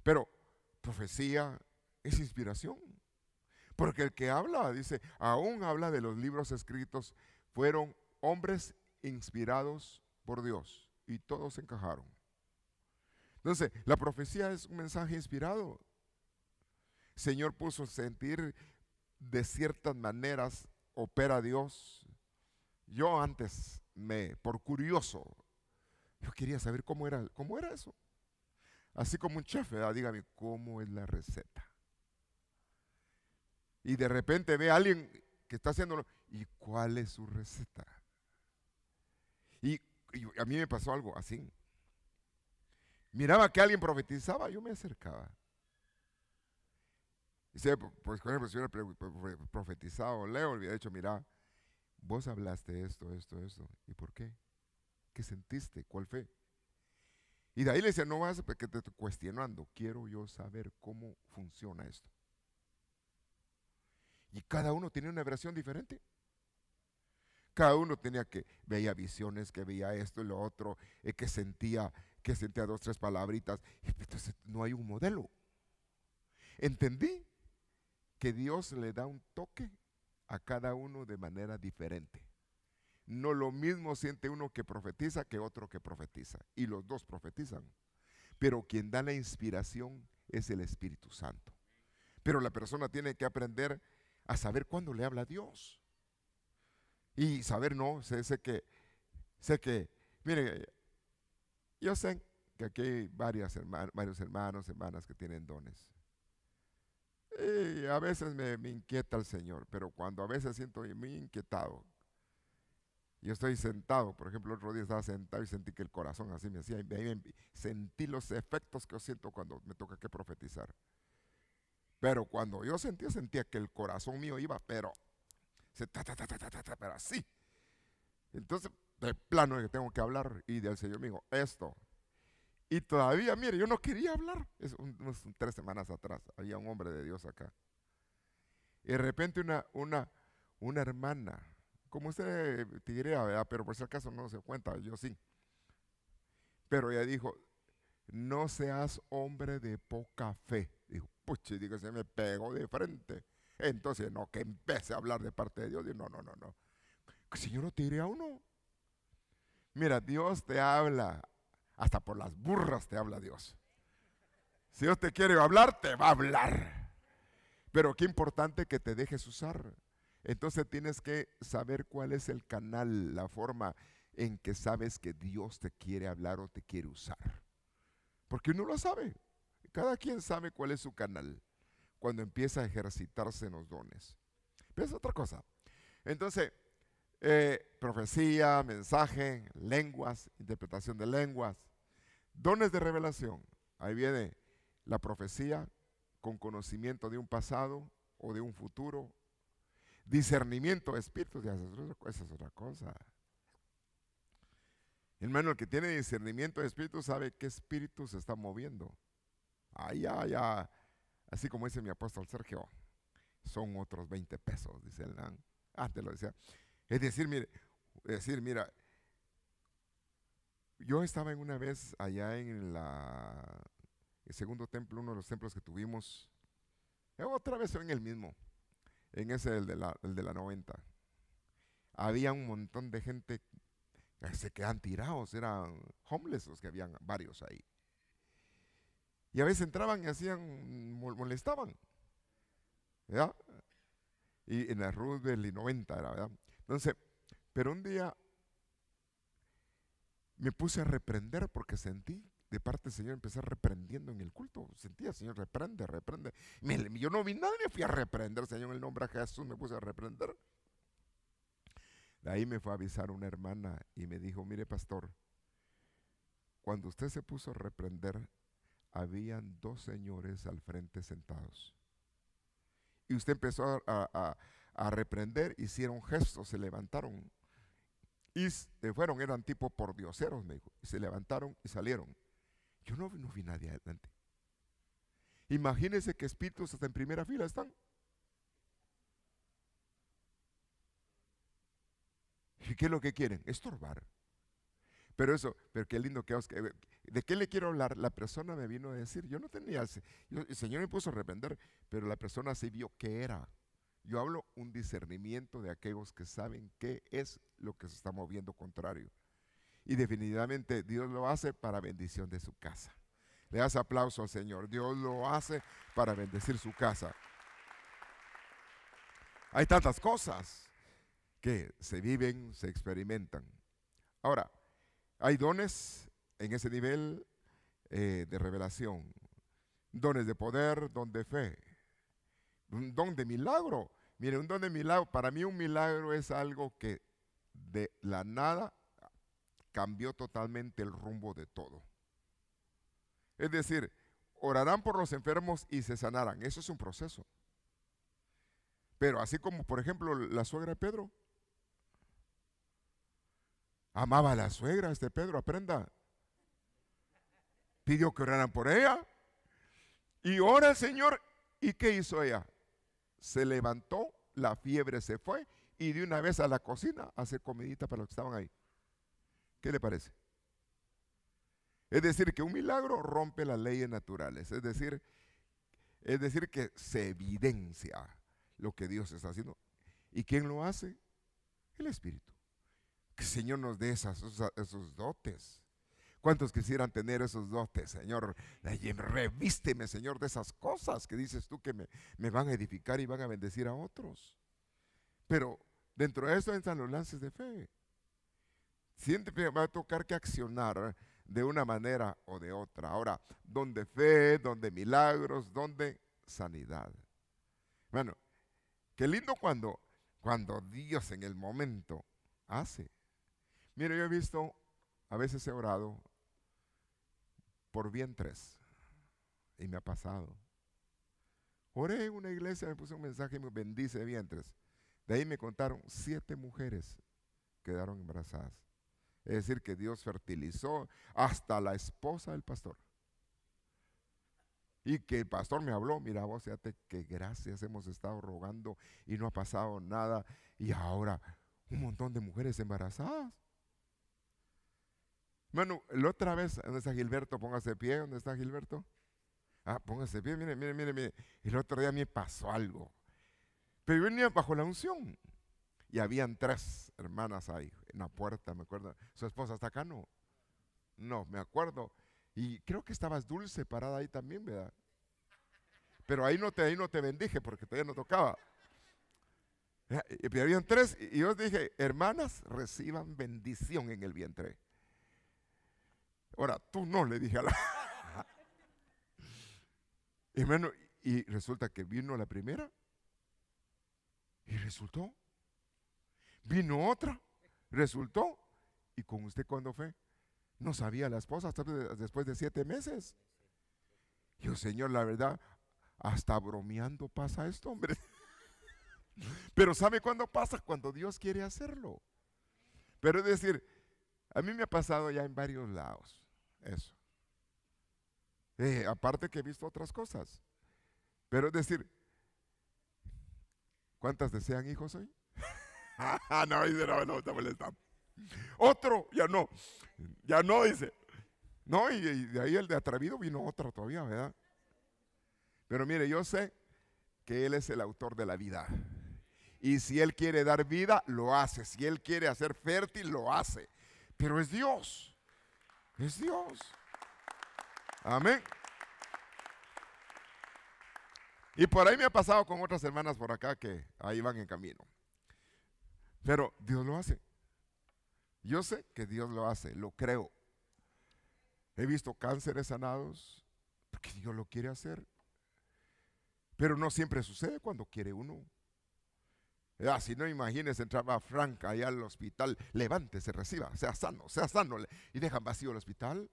Pero profecía es inspiración. Porque el que habla, dice, aún habla de los libros escritos, fueron hombres inspirados por Dios y todos encajaron. Entonces, la profecía es un mensaje inspirado. Señor puso sentir de ciertas maneras, opera Dios. Yo antes, por curioso, yo quería saber cómo era eso. Así como un chef, ¿verdad? Dígame, ¿cómo es la receta? Y de repente ve a alguien que está haciéndolo, ¿y cuál es su receta? Y a mí me pasó algo así. miraba que alguien profetizaba, yo me acercaba. Dice, pues por ejemplo, si hubiera profetizado, Leo le hubiera dicho, mira, vos hablaste esto, ¿y por qué? ¿Qué sentiste? ¿Cuál fe? Y de ahí le decía, no vas porque te estoy cuestionando, quiero yo saber cómo funciona esto. Y cada uno tiene una versión diferente. Cada uno tenía que, veía visiones, que veía esto y lo otro, que sentía dos, tres palabritas. Entonces no hay un modelo. Entendí que Dios le da un toque a cada uno de manera diferente. No lo mismo siente uno que profetiza que otro que profetiza. Y los dos profetizan. Pero quien da la inspiración es el Espíritu Santo. Pero la persona tiene que aprender a saber cuándo le habla a Dios. Y saber, no, sé que, mire, yo sé que aquí hay varios hermanos, hermanas que tienen dones. Y a veces me inquieta el Señor, pero cuando a veces siento muy inquietado, yo estoy sentado, por ejemplo, el otro día estaba sentado y sentí que el corazón así me hacía, sentí los efectos que yo siento cuando me toca que profetizar. Pero cuando yo sentía que el corazón mío iba, pero así. Entonces, de plano que tengo que hablar y del Señor me dijo, esto. Y todavía, mire, yo no quería hablar. Unas 3 semanas atrás había un hombre de Dios acá. Y de repente una hermana, como usted diría, ¿verdad? Pero por si acaso no se cuenta, yo sí. Pero ella dijo, no seas hombre de poca fe. Dijo, pucha, digo, se me pegó de frente. Entonces, no, que empiece a hablar de parte de Dios. Digo, no. Señor, no te diré a uno. Mira, Dios te habla, hasta por las burras te habla Dios. Si Dios te quiere hablar, te va a hablar. Pero qué importante que te dejes usar. Entonces tienes que saber cuál es el canal, la forma en que sabes que Dios te quiere hablar o te quiere usar. Porque uno lo sabe. Cada quien sabe cuál es su canal cuando empieza a ejercitarse en los dones. Pero es otra cosa. Entonces, profecía, mensaje, lenguas, interpretación de lenguas, dones de revelación. Ahí viene la profecía con conocimiento de un pasado o de un futuro. Discernimiento de espíritus, esa es otra cosa. Hermano, el que tiene discernimiento de espíritu sabe qué espíritu se está moviendo. Ya. Así como dice mi apóstol Sergio, son otros 20 pesos, dice él. Antes lo decía. Es decir, mira, yo estaba en una vez allá en el segundo templo, uno de los templos que tuvimos, otra vez en el mismo, en ese, el de la 90. Había un montón de gente que se quedan tirados, eran homeless los que habían varios ahí. Y a veces entraban y hacían, molestaban, ¿verdad? Y en la Roosevelt y 90 era, ¿verdad? Entonces, pero un día me puse a reprender porque sentí de parte del Señor, empecé reprendiendo en el culto. Sentía, Señor, reprende. Yo no vi nada, me fui a reprender, Señor, en el nombre de Jesús, me puse a reprender. De ahí me fue a avisar una hermana y me dijo, mire, pastor, cuando usted se puso a reprender, habían 2 señores al frente sentados. Y usted empezó a reprender, hicieron gestos, se levantaron. Y fueron, eran tipo pordioseros, me dijo. Y se levantaron y salieron. Yo no vi nadie adelante. Imagínense que espíritus hasta en primera fila están. ¿Y qué es lo que quieren? Estorbar. Pero qué lindo que ¿de qué le quiero hablar? La persona me vino a decir, yo no tenía, el Señor me puso a reprender, pero la persona sí vio qué era. Yo hablo un discernimiento de aquellos que saben qué es lo que se está moviendo contrario. Y definitivamente Dios lo hace para bendición de su casa. Le das aplauso al Señor. Dios lo hace para bendecir su casa. Hay tantas cosas que se viven, se experimentan. Ahora, hay dones en ese nivel de revelación. Dones de poder, don de fe. Un don de milagro. Mire, un don de milagro, para mí un milagro es algo que de la nada cambió totalmente el rumbo de todo. Es decir, orarán por los enfermos y se sanarán. Eso es un proceso. Pero así como, por ejemplo, la suegra de Pedro. Amaba a la suegra, Pedro, aprenda. Pidió que oraran por ella. Y ora el Señor. ¿Y qué hizo ella? Se levantó, la fiebre se fue y de una vez a la cocina a hacer comidita para los que estaban ahí. ¿Qué le parece? Es decir, que un milagro rompe las leyes naturales. Es decir que se evidencia lo que Dios está haciendo. ¿Y quién lo hace? El Espíritu. Que el Señor nos dé esos dotes. ¿Cuántos quisieran tener esos dotes, Señor? Revísteme, Señor, de esas cosas que dices tú que me van a edificar y van a bendecir a otros. Pero dentro de eso entran los lances de fe. Siempre va a tocar que accionar de una manera o de otra. Ahora, donde fe, donde milagros, donde sanidad. Bueno, qué lindo cuando Dios en el momento hace. Mire, yo he visto, a veces he orado por vientres y me ha pasado. Oré en una iglesia, me puse un mensaje y me bendice vientres. De ahí me contaron 7 mujeres quedaron embarazadas. Es decir, que Dios fertilizó hasta la esposa del pastor. Y que el pastor me habló, mira vos, fíjate que gracias hemos estado rogando y no ha pasado nada. Y ahora un montón de mujeres embarazadas. Bueno, la otra vez, ¿dónde está Gilberto? Póngase de pie, ¿dónde está Gilberto? Póngase de pie, mire. El otro día me pasó algo. Pero yo venía bajo la unción. Y habían 3 hermanas ahí en la puerta, me acuerdo. ¿Su esposa está acá? No. No, me acuerdo. Y creo que estabas Dulce parada ahí también, ¿verdad? Pero ahí no te bendije porque todavía no tocaba. Y habían 3 y yo dije, hermanas, reciban bendición en el vientre. Ahora, tú no, le dije a la... Hermano, y resulta que vino la primera y resultó. Vino otra, resultó. ¿Y con usted cuándo fue? No sabía la esposa hasta después de 7 meses. Yo, Señor, la verdad, hasta bromeando pasa esto, hombre. Pero ¿sabe cuándo pasa? Cuando Dios quiere hacerlo. Pero es decir, a mí me ha pasado ya en varios lados eso. Aparte que he visto otras cosas. Pero es decir, ¿cuántas desean hijos hoy? No, dice, no, está molestando. Otro, ya no, dice. No, y de ahí el de atrevido vino otro todavía, ¿verdad? Pero mire, yo sé que Él es el autor de la vida. Y si Él quiere dar vida, lo hace. Si Él quiere hacer fértil, lo hace. Pero es Dios. Es Dios. Amén. Y por ahí me ha pasado con otras hermanas por acá que ahí van en camino. Pero Dios lo hace. Yo sé que Dios lo hace, lo creo. He visto cánceres sanados porque Dios lo quiere hacer. Pero no siempre sucede cuando quiere uno. Si no, imagínese, entraba Franca allá al hospital, levántese, reciba, sea sano, y dejan vacío el hospital.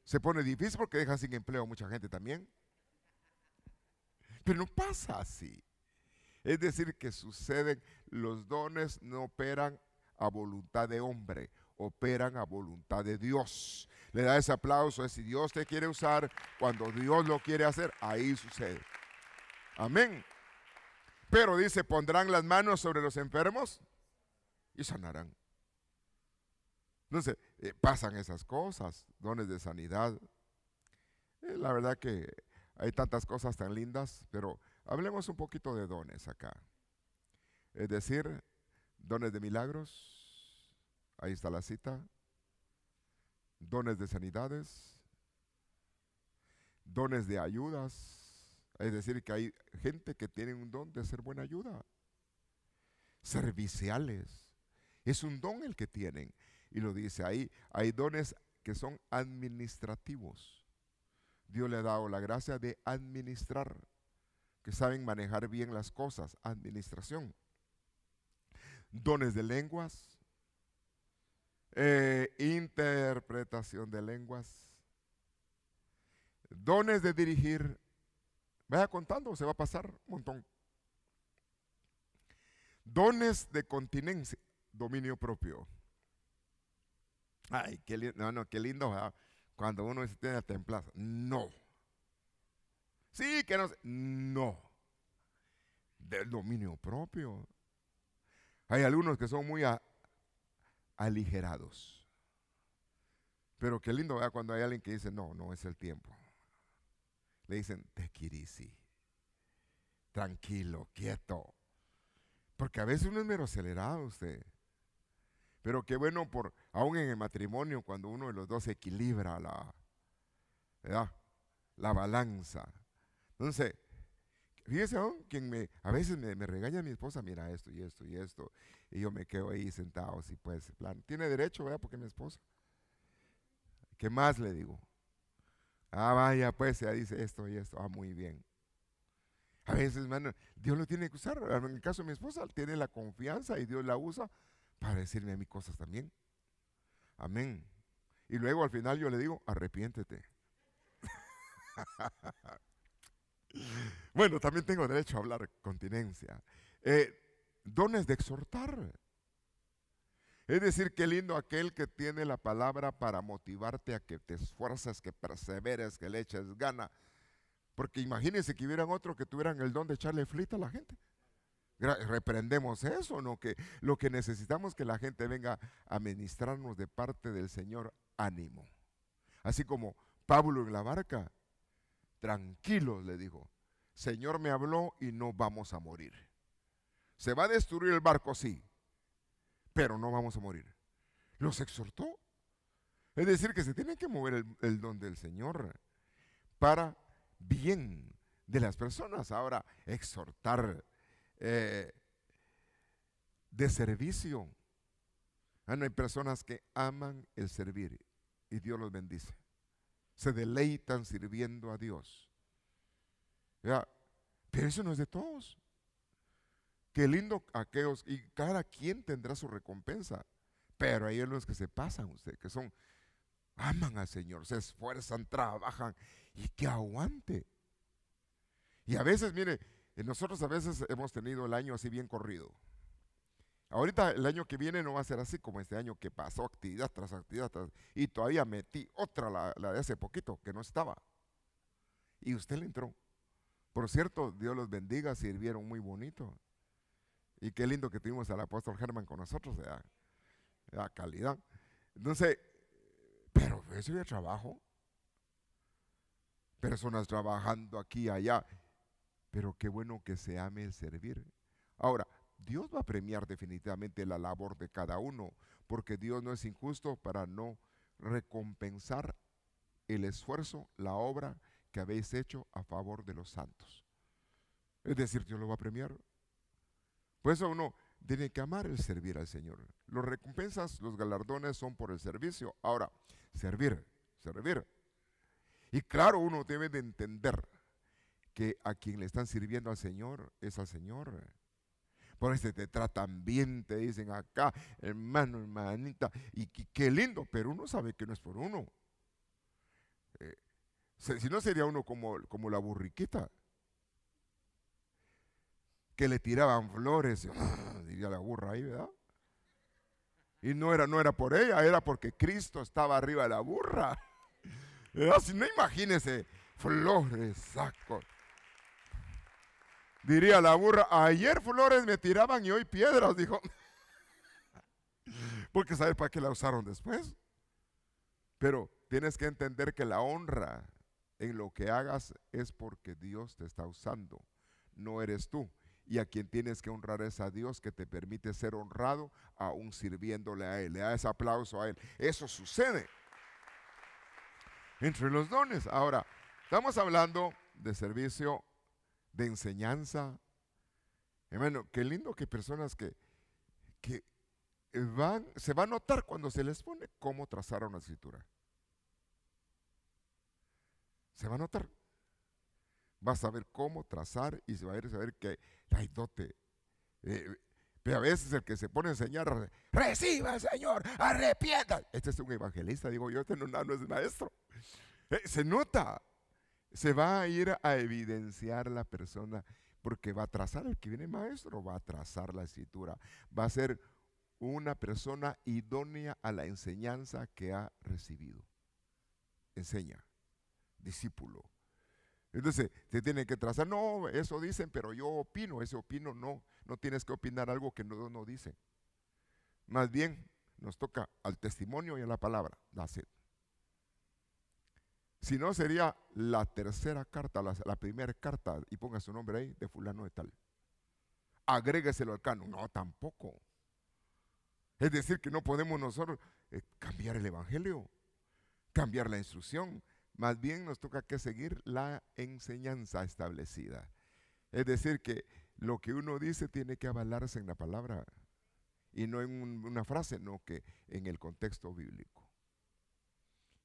Se pone difícil porque dejan sin empleo a mucha gente también. Pero no pasa así. Es decir, que suceden, los dones no operan a voluntad de hombre, operan a voluntad de Dios. Le da ese aplauso, es si Dios te quiere usar, cuando Dios lo quiere hacer, ahí sucede. Amén. Pero dice, pondrán las manos sobre los enfermos y sanarán. Entonces, pasan esas cosas, dones de sanidad. La verdad que hay tantas cosas tan lindas, pero hablemos un poquito de dones acá. Es decir, dones de milagros, ahí está la cita. Dones de sanidades, dones de ayudas. Es decir, que hay gente que tiene un don de ser buena ayuda. Serviciales. Es un don el que tienen. Y lo dice ahí, hay dones que son administrativos. Dios le ha dado la gracia de administrar, que saben manejar bien las cosas, administración. Dones de lenguas, interpretación de lenguas. Dones de dirigir. Vaya contando, se va a pasar un montón. Dones de continencia, dominio propio. Ay, qué lindo, no, qué lindo, ¿verdad? Cuando uno se tiene templaza. No. Sí, que no. No. Del dominio propio. Hay algunos que son muy aligerados. Pero qué lindo, ¿verdad? Cuando hay alguien que dice, no, no es el tiempo. Le dicen, te easy. Tranquilo, quieto. Porque a veces uno es mero acelerado usted. Pero qué bueno, aún en el matrimonio, cuando uno de los dos equilibra ¿verdad? La balanza. Entonces, fíjese, a veces me regaña mi esposa, mira esto y esto y esto. Y yo me quedo ahí sentado, así pues, plan. Tiene derecho, ¿verdad? Porque es mi esposa. ¿Qué más le digo? Ah, vaya, pues, ya dice esto y esto. Ah, muy bien. A veces, hermano, Dios lo tiene que usar. En el caso de mi esposa, tiene la confianza y Dios la usa para decirme a mí cosas también. Amén. Y luego al final yo le digo, arrepiéntete. Bueno, también tengo derecho a hablar continencia. Dones de exhortar. Es decir, qué lindo aquel que tiene la palabra para motivarte a que te esfuerces, que perseveres, que le eches gana. Porque imagínense que hubieran otros que tuvieran el don de echarle flita a la gente. Reprendemos eso, ¿no? Que lo que necesitamos es que la gente venga a ministrarnos de parte del Señor ánimo. Así como Pablo en la barca, tranquilo le dijo, Señor me habló y no vamos a morir. Se va a destruir el barco, sí, pero no vamos a morir. Los exhortó. Es decir, que se tiene que mover el don del Señor para bien de las personas. Ahora, exhortar de servicio. No hay personas que aman el servir y Dios los bendice. Se deleitan sirviendo a Dios. ¿Ya? Pero eso no es de todos. Qué lindo aquellos, y cada quien tendrá su recompensa. Pero hay los que se pasan usted, que aman al Señor, se esfuerzan, trabajan y que aguante. Y a veces, mire, nosotros a veces hemos tenido el año así bien corrido. Ahorita el año que viene no va a ser así como este año que pasó actividad tras actividad y todavía metí otra, la de hace poquito, que no estaba. Y usted le entró. Por cierto, Dios los bendiga, sirvieron muy bonito. Y qué lindo que tuvimos al apóstol Germán con nosotros, de calidad. Entonces, pero eso ya trabajo. Personas trabajando aquí y allá. Pero qué bueno que se ame el servir. Ahora, Dios va a premiar definitivamente la labor de cada uno, porque Dios no es injusto para no recompensar el esfuerzo, la obra que habéis hecho a favor de los santos. Es decir, Dios lo va a premiar. Por eso uno tiene que amar el servir al Señor. Las recompensas, los galardones son por el servicio. Ahora, servir. Y claro, uno debe de entender que a quien le están sirviendo al Señor es al Señor. Por eso te tratan bien, te dicen acá, hermano, hermanita, y qué lindo, pero uno sabe que no es por uno. Si no sería uno como la burriquita, que le tiraban flores, diría la burra ahí, ¿verdad? Y no era por ella, era porque Cristo estaba arriba de la burra. ¿Verdad? Si no, imagínese, flores, sacos. Diría la burra, ayer flores me tiraban y hoy piedras, dijo. Porque ¿sabes para qué la usaron después? Pero tienes que entender que la honra en lo que hagas es porque Dios te está usando, no eres tú. Y a quien tienes que honrar es a Dios, que te permite ser honrado aún sirviéndole a Él. Le da ese aplauso a Él. Eso sucede entre los dones. Ahora, estamos hablando de servicio, de enseñanza. Hermano, qué lindo que personas que se va a notar cuando se les pone cómo trazaron la escritura. Se va a notar. Vas a ver cómo trazar y se va a saber que hay dote. Pero a veces el que se pone a enseñar, reciba, Señor, arrepienta. Este es un evangelista, digo yo, este no es maestro. Se nota. Se va a ir a evidenciar la persona, porque va a trazar, el que viene maestro va a trazar la escritura, va a ser una persona idónea a la enseñanza que ha recibido. Enseña, discípulo. Entonces, se tiene que trazar, no, eso dicen, pero yo opino, ese opino no, no tienes que opinar algo que no dicen. Más bien, nos toca al testimonio y a la palabra, that's it. Si no, sería la tercera carta, la primera carta, y ponga su nombre ahí, de fulano de tal. Agrégueselo al canon. No, tampoco. Es decir, que no podemos nosotros cambiar el evangelio, cambiar la instrucción. Más bien nos toca que seguir la enseñanza establecida. Es decir, que lo que uno dice tiene que avalarse en la palabra y no en una frase, no, que en el contexto bíblico.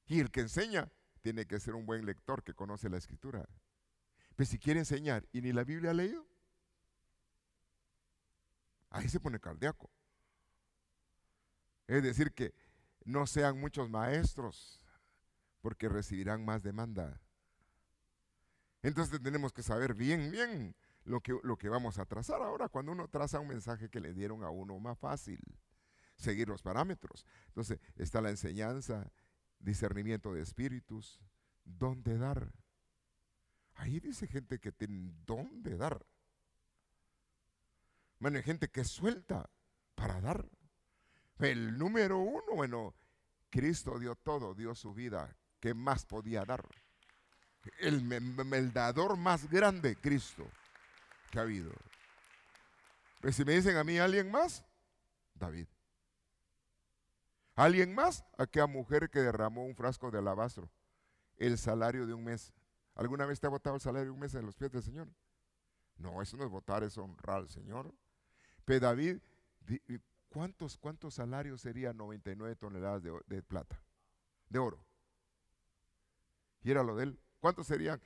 Y el que enseña tiene que ser un buen lector que conoce la escritura. Pues si quiere enseñar y ni la Biblia ha leído, ahí se pone cardíaco. Es decir, que no sean muchos maestros, porque recibirán más demanda. Entonces tenemos que saber bien lo que vamos a trazar. Ahora, cuando uno traza un mensaje que le dieron a uno, más fácil seguir los parámetros. Entonces está la enseñanza, discernimiento de espíritus, don de dar. Ahí dice gente que tiene don de dar. Bueno, hay gente que es suelta para dar. El número uno, bueno, Cristo dio todo, dio su vida. ¿Qué más podía dar? El dador más grande, Cristo, que ha habido. Pues si me dicen a mí alguien más, David. ¿Alguien más? Aquella mujer que derramó un frasco de alabastro, el salario de un mes. ¿Alguna vez te ha botado el salario de un mes en los pies del Señor? No, eso no es votar, es honrar al Señor. Pero David, ¿cuántos salarios serían 99 toneladas de plata, de oro? Y era lo de él. ¿Cuántos serían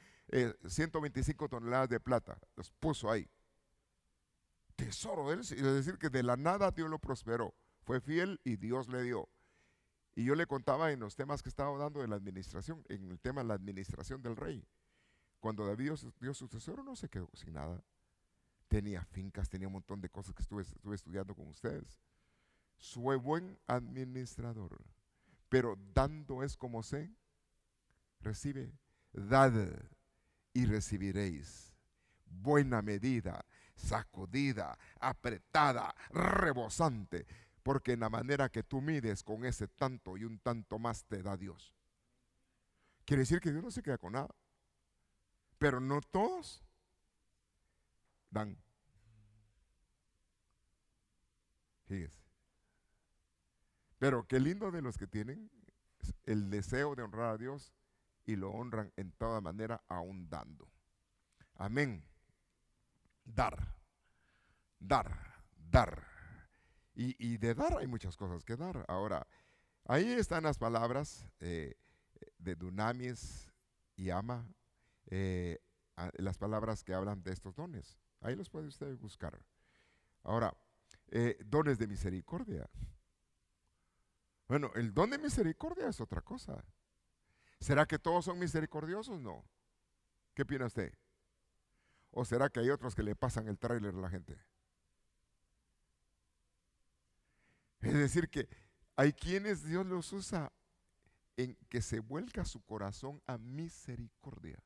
125 toneladas de plata? Los puso ahí. Tesoro de él, es decir, que de la nada Dios lo prosperó. Fue fiel y Dios le dio. Y yo le contaba en los temas que estaba dando de la administración, en el tema de la administración del rey. Cuando David dio su tesoro, no se quedó sin nada. Tenía fincas, tenía un montón de cosas que estuve estudiando con ustedes. Soy buen administrador, pero dando es como se recibe. Dad y recibiréis. Buena medida, sacudida, apretada, rebosante. Porque en la manera que tú mides con ese tanto y un tanto más te da Dios. Quiere decir que Dios no se queda con nada. Pero no todos dan. Fíjese. Pero qué lindo de los que tienen el deseo de honrar a Dios y lo honran en toda manera, aún dando. Amén. Dar, dar. Y de dar hay muchas cosas que dar. Ahora, ahí están las palabras de dunamis y ama, las palabras que hablan de estos dones. Ahí los puede usted buscar. Ahora, dones de misericordia. Bueno, el don de misericordia es otra cosa. ¿Será que todos son misericordiosos? No. ¿Qué opina usted? ¿O será que hay otros que le pasan el tráiler a la gente? Es decir, que hay quienes Dios los usa en que se vuelca su corazón a misericordia.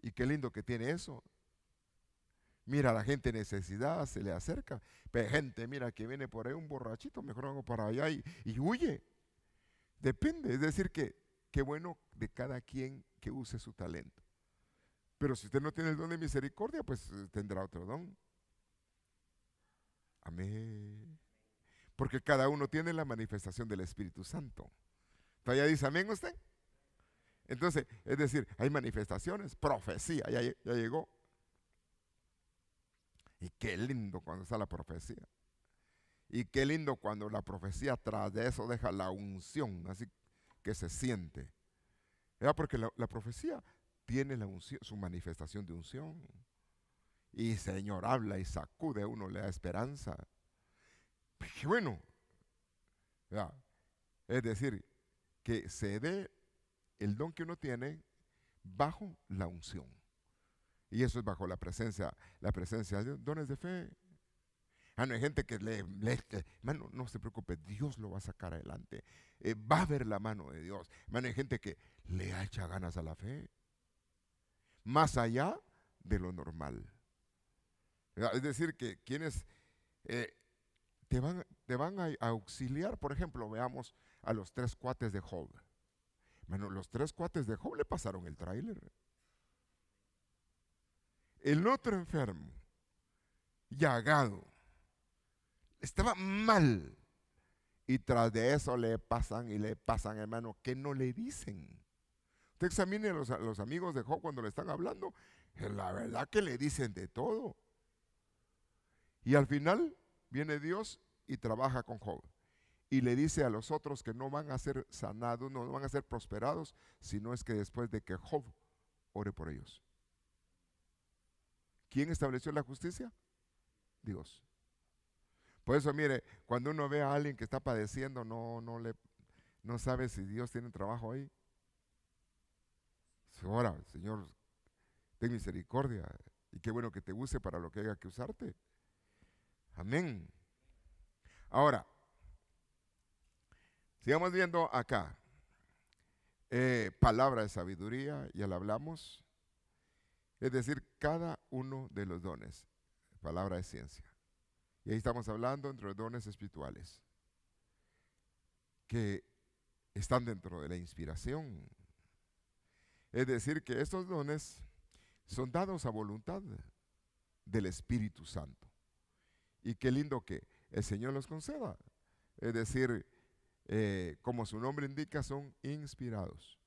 Y qué lindo que tiene eso. Mira a la gente en necesidad, se le acerca. Pero gente, mira que viene por ahí un borrachito, mejor hago para allá y huye. Depende, es decir, que qué bueno de cada quien que use su talento. Pero si usted no tiene el don de misericordia, pues tendrá otro don. Amén. Porque cada uno tiene la manifestación del Espíritu Santo. ¿Todavía dice amén usted? Entonces, es decir, hay manifestaciones, profecía, ya llegó. Y qué lindo cuando está la profecía. Y qué lindo cuando la profecía tras de eso deja la unción, así que se siente. ¿Verdad? Porque la profecía tiene la unción, su manifestación de unción. Y Señor habla y sacude a uno, le da esperanza. Qué bueno. ¿Verdad? Es decir, que se dé el don que uno tiene bajo la unción. Y eso es bajo la presencia de Dios. Dones de fe. No hay gente que hermano, no se preocupe, Dios lo va a sacar adelante. Va a ver la mano de Dios. Hermano, hay gente que le echa ganas a la fe. Más allá de lo normal. Es decir, que quienes te van a auxiliar. Por ejemplo, veamos a los 3 cuates de Job. Bueno, los 3 cuates de Job le pasaron el tráiler. El otro enfermo, llagado, estaba mal. Y tras de eso le pasan, hermano, que no le dicen. Usted examine a los amigos de Job cuando le están hablando. La verdad que le dicen de todo. Y al final viene Dios y trabaja con Job. Y le dice a los otros que no van a ser sanados, no van a ser prosperados, sino es que después de que Job ore por ellos. ¿Quién estableció la justicia? Dios. Por eso, mire, cuando uno ve a alguien que está padeciendo, no sabe si Dios tiene trabajo ahí. Ahora, Señor, ten misericordia. Y qué bueno que te use para lo que haya que usarte. Amén. Ahora, sigamos viendo acá. Palabra de sabiduría, ya la hablamos. Es decir, cada uno de los dones. Palabra de ciencia. Y ahí estamos hablando entre los dones espirituales, que están dentro de la inspiración. Es decir, que estos dones son dados a voluntad del Espíritu Santo. Y qué lindo que el Señor los conceda. Es decir, como su nombre indica, son inspirados,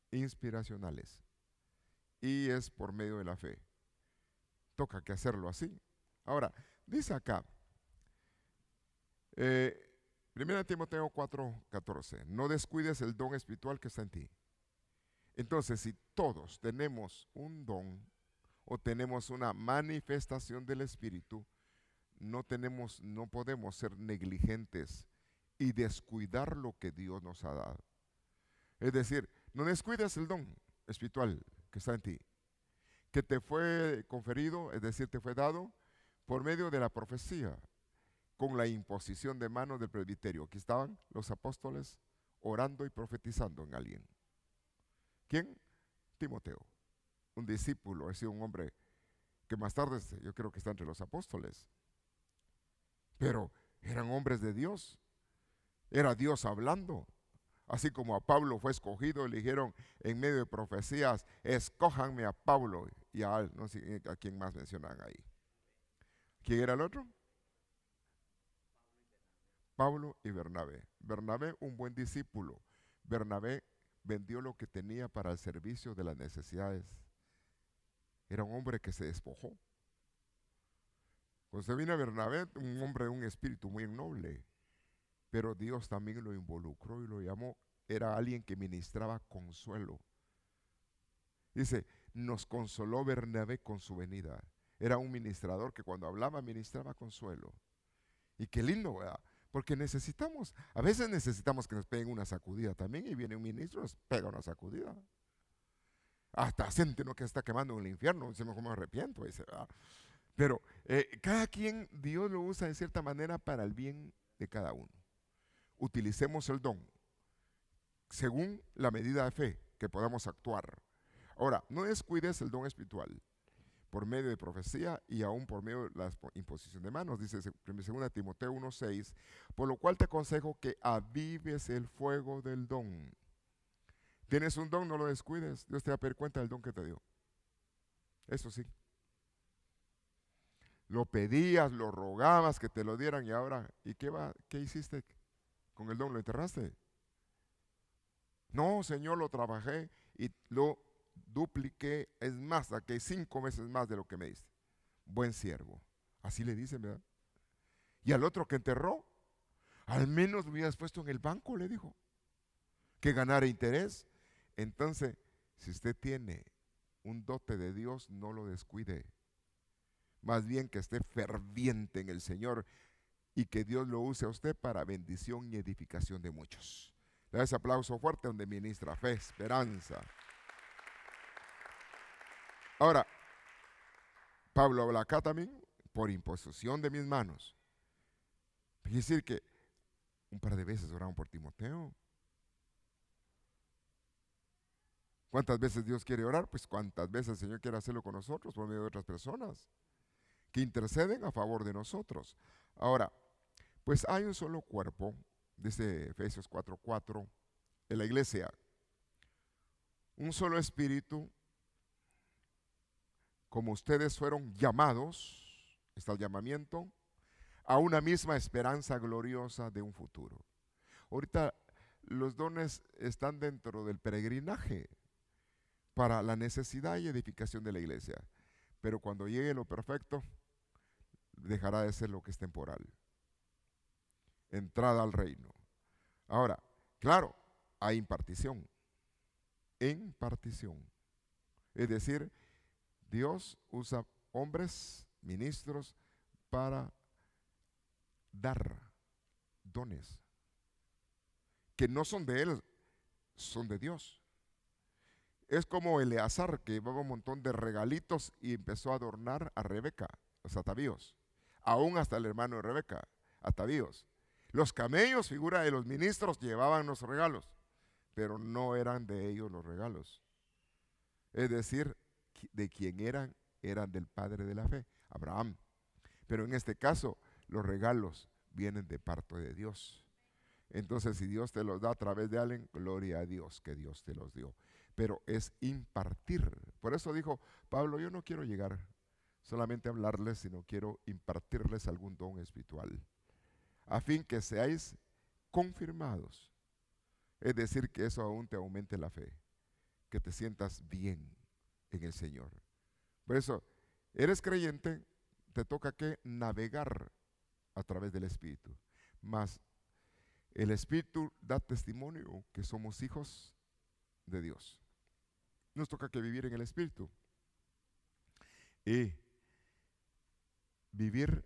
inspiracionales. Y es por medio de la fe. Toca que hacerlo así. Ahora, dice acá, 1 Timoteo 4:14, no descuides el don espiritual que está en ti. Entonces, si todos tenemos un don o tenemos una manifestación del Espíritu, no podemos ser negligentes y descuidar lo que Dios nos ha dado. Es decir, no descuides el don espiritual que está en ti, que te fue conferido, es decir, te fue dado por medio de la profecía, con la imposición de manos del presbiterio. Aquí estaban los apóstoles orando y profetizando en alguien. ¿Quién? Timoteo, un discípulo, ha sido un hombre que más tarde yo creo que está entre los apóstoles. Pero eran hombres de Dios. Era Dios hablando. Así como a Pablo fue escogido, le dijeron en medio de profecías, escójanme a Pablo y a él. No sé a quién más mencionan ahí. ¿Quién era el otro? Pablo y Bernabé. Bernabé, un buen discípulo. Bernabé vendió lo que tenía para el servicio de las necesidades. Era un hombre que se despojó. Cuando se vino a Bernabé, un hombre de un espíritu muy noble, pero Dios también lo involucró y lo llamó. Era alguien que ministraba consuelo. Dice, nos consoló Bernabé con su venida. Era un ministrador que cuando hablaba ministraba consuelo. Y qué lindo, ¿verdad? Porque a veces necesitamos que nos peguen una sacudida también, y viene un ministro y nos pega una sacudida. Hasta siente uno que está quemando en el infierno, dice, mejor me arrepiento, dice, ¿verdad? Pero cada quien, Dios lo usa de cierta manera para el bien de cada uno. Utilicemos el don según la medida de fe que podamos actuar. Ahora, no descuides el don espiritual por medio de profecía y aún por medio de la imposición de manos. Dice 2 Timoteo 1:6, por lo cual te aconsejo que avives el fuego del don. Tienes un don, no lo descuides. Dios te va a pedir cuenta del don que te dio. Eso sí. Lo pedías, lo rogabas que te lo dieran y ahora, ¿y qué hiciste con el don? ¿Lo enterraste? No, Señor, lo trabajé y lo dupliqué, es más, saqué 5 veces más de lo que me diste. Buen siervo. Así le dicen, ¿verdad? Y al otro que enterró, al menos lo hubieras puesto en el banco, le dijo, que ganara interés. Entonces, si usted tiene un dote de Dios, no lo descuide. Más bien que esté ferviente en el Señor y que Dios lo use a usted para bendición y edificación de muchos. Le da ese aplauso fuerte donde ministra fe, esperanza. Ahora, Pablo habla acá también por imposición de mis manos. Quiere decir que un par de veces oraron por Timoteo. ¿Cuántas veces Dios quiere orar? Pues cuántas veces el Señor quiere hacerlo con nosotros por medio de otras personas que interceden a favor de nosotros. Ahora, pues hay un solo cuerpo, dice Efesios 4:4, en la iglesia. Un solo espíritu, como ustedes fueron llamados, está el llamamiento, a una misma esperanza gloriosa de un futuro. Ahorita los dones están dentro del peregrinaje para la necesidad y edificación de la iglesia. Pero cuando llegue lo perfecto, dejará de ser lo que es temporal. Entrada al reino. Ahora, claro, hay impartición. Impartición. Es decir, Dios usa hombres, ministros, para dar dones que no son de Él, son de Dios. Es como Eleazar, que llevaba un montón de regalitos y empezó a adornar a Rebeca, los atavíos, aún hasta el hermano de Rebeca, atavíos. Los camellos, figura de los ministros, llevaban los regalos, pero no eran de ellos los regalos. Es decir, de quien eran del padre de la fe, Abraham. Pero en este caso, los regalos vienen de parte de Dios. Entonces, si Dios te los da a través de alguien, gloria a Dios que Dios te los dio. Pero es impartir. Por eso dijo Pablo, yo no quiero llegar solamente a hablarles, sino quiero impartirles algún don espiritual, a fin que seáis confirmados. Es decir, que eso aún te aumente la fe, que te sientas bien en el Señor. Por eso, eres creyente, te toca que navegar a través del Espíritu. Mas el Espíritu da testimonio que somos hijos de Dios. Nos toca que vivir en el Espíritu y vivir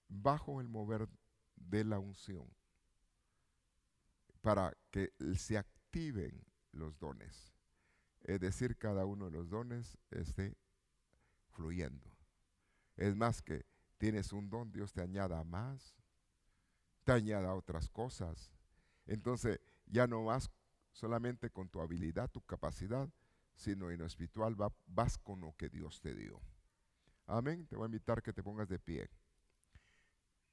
bajo el mover de la unción para que se activen los dones. Es decir, cada uno de los dones esté fluyendo. Es más que tienes un don, Dios te añada más, te añada otras cosas. Entonces ya no vas solamente con tu habilidad, tu capacidad, sino en lo espiritual vas con lo que Dios te dio. Amén. Te voy a invitar que te pongas de pie.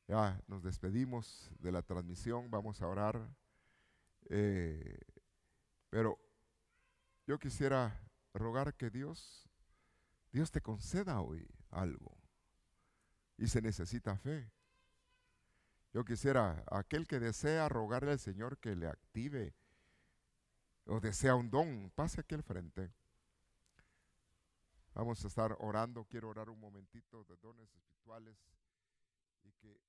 Ya nos despedimos de la transmisión, vamos a orar. Pero yo quisiera rogar que Dios te conceda hoy algo. Y se necesita fe. Yo quisiera, aquel que desea rogarle al Señor que le active o desea un don, pase aquí al frente. Vamos a estar orando, quiero orar un momentito de dones espirituales y que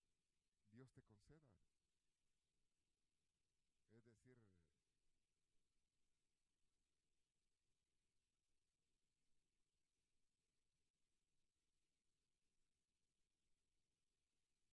Dios te conceda.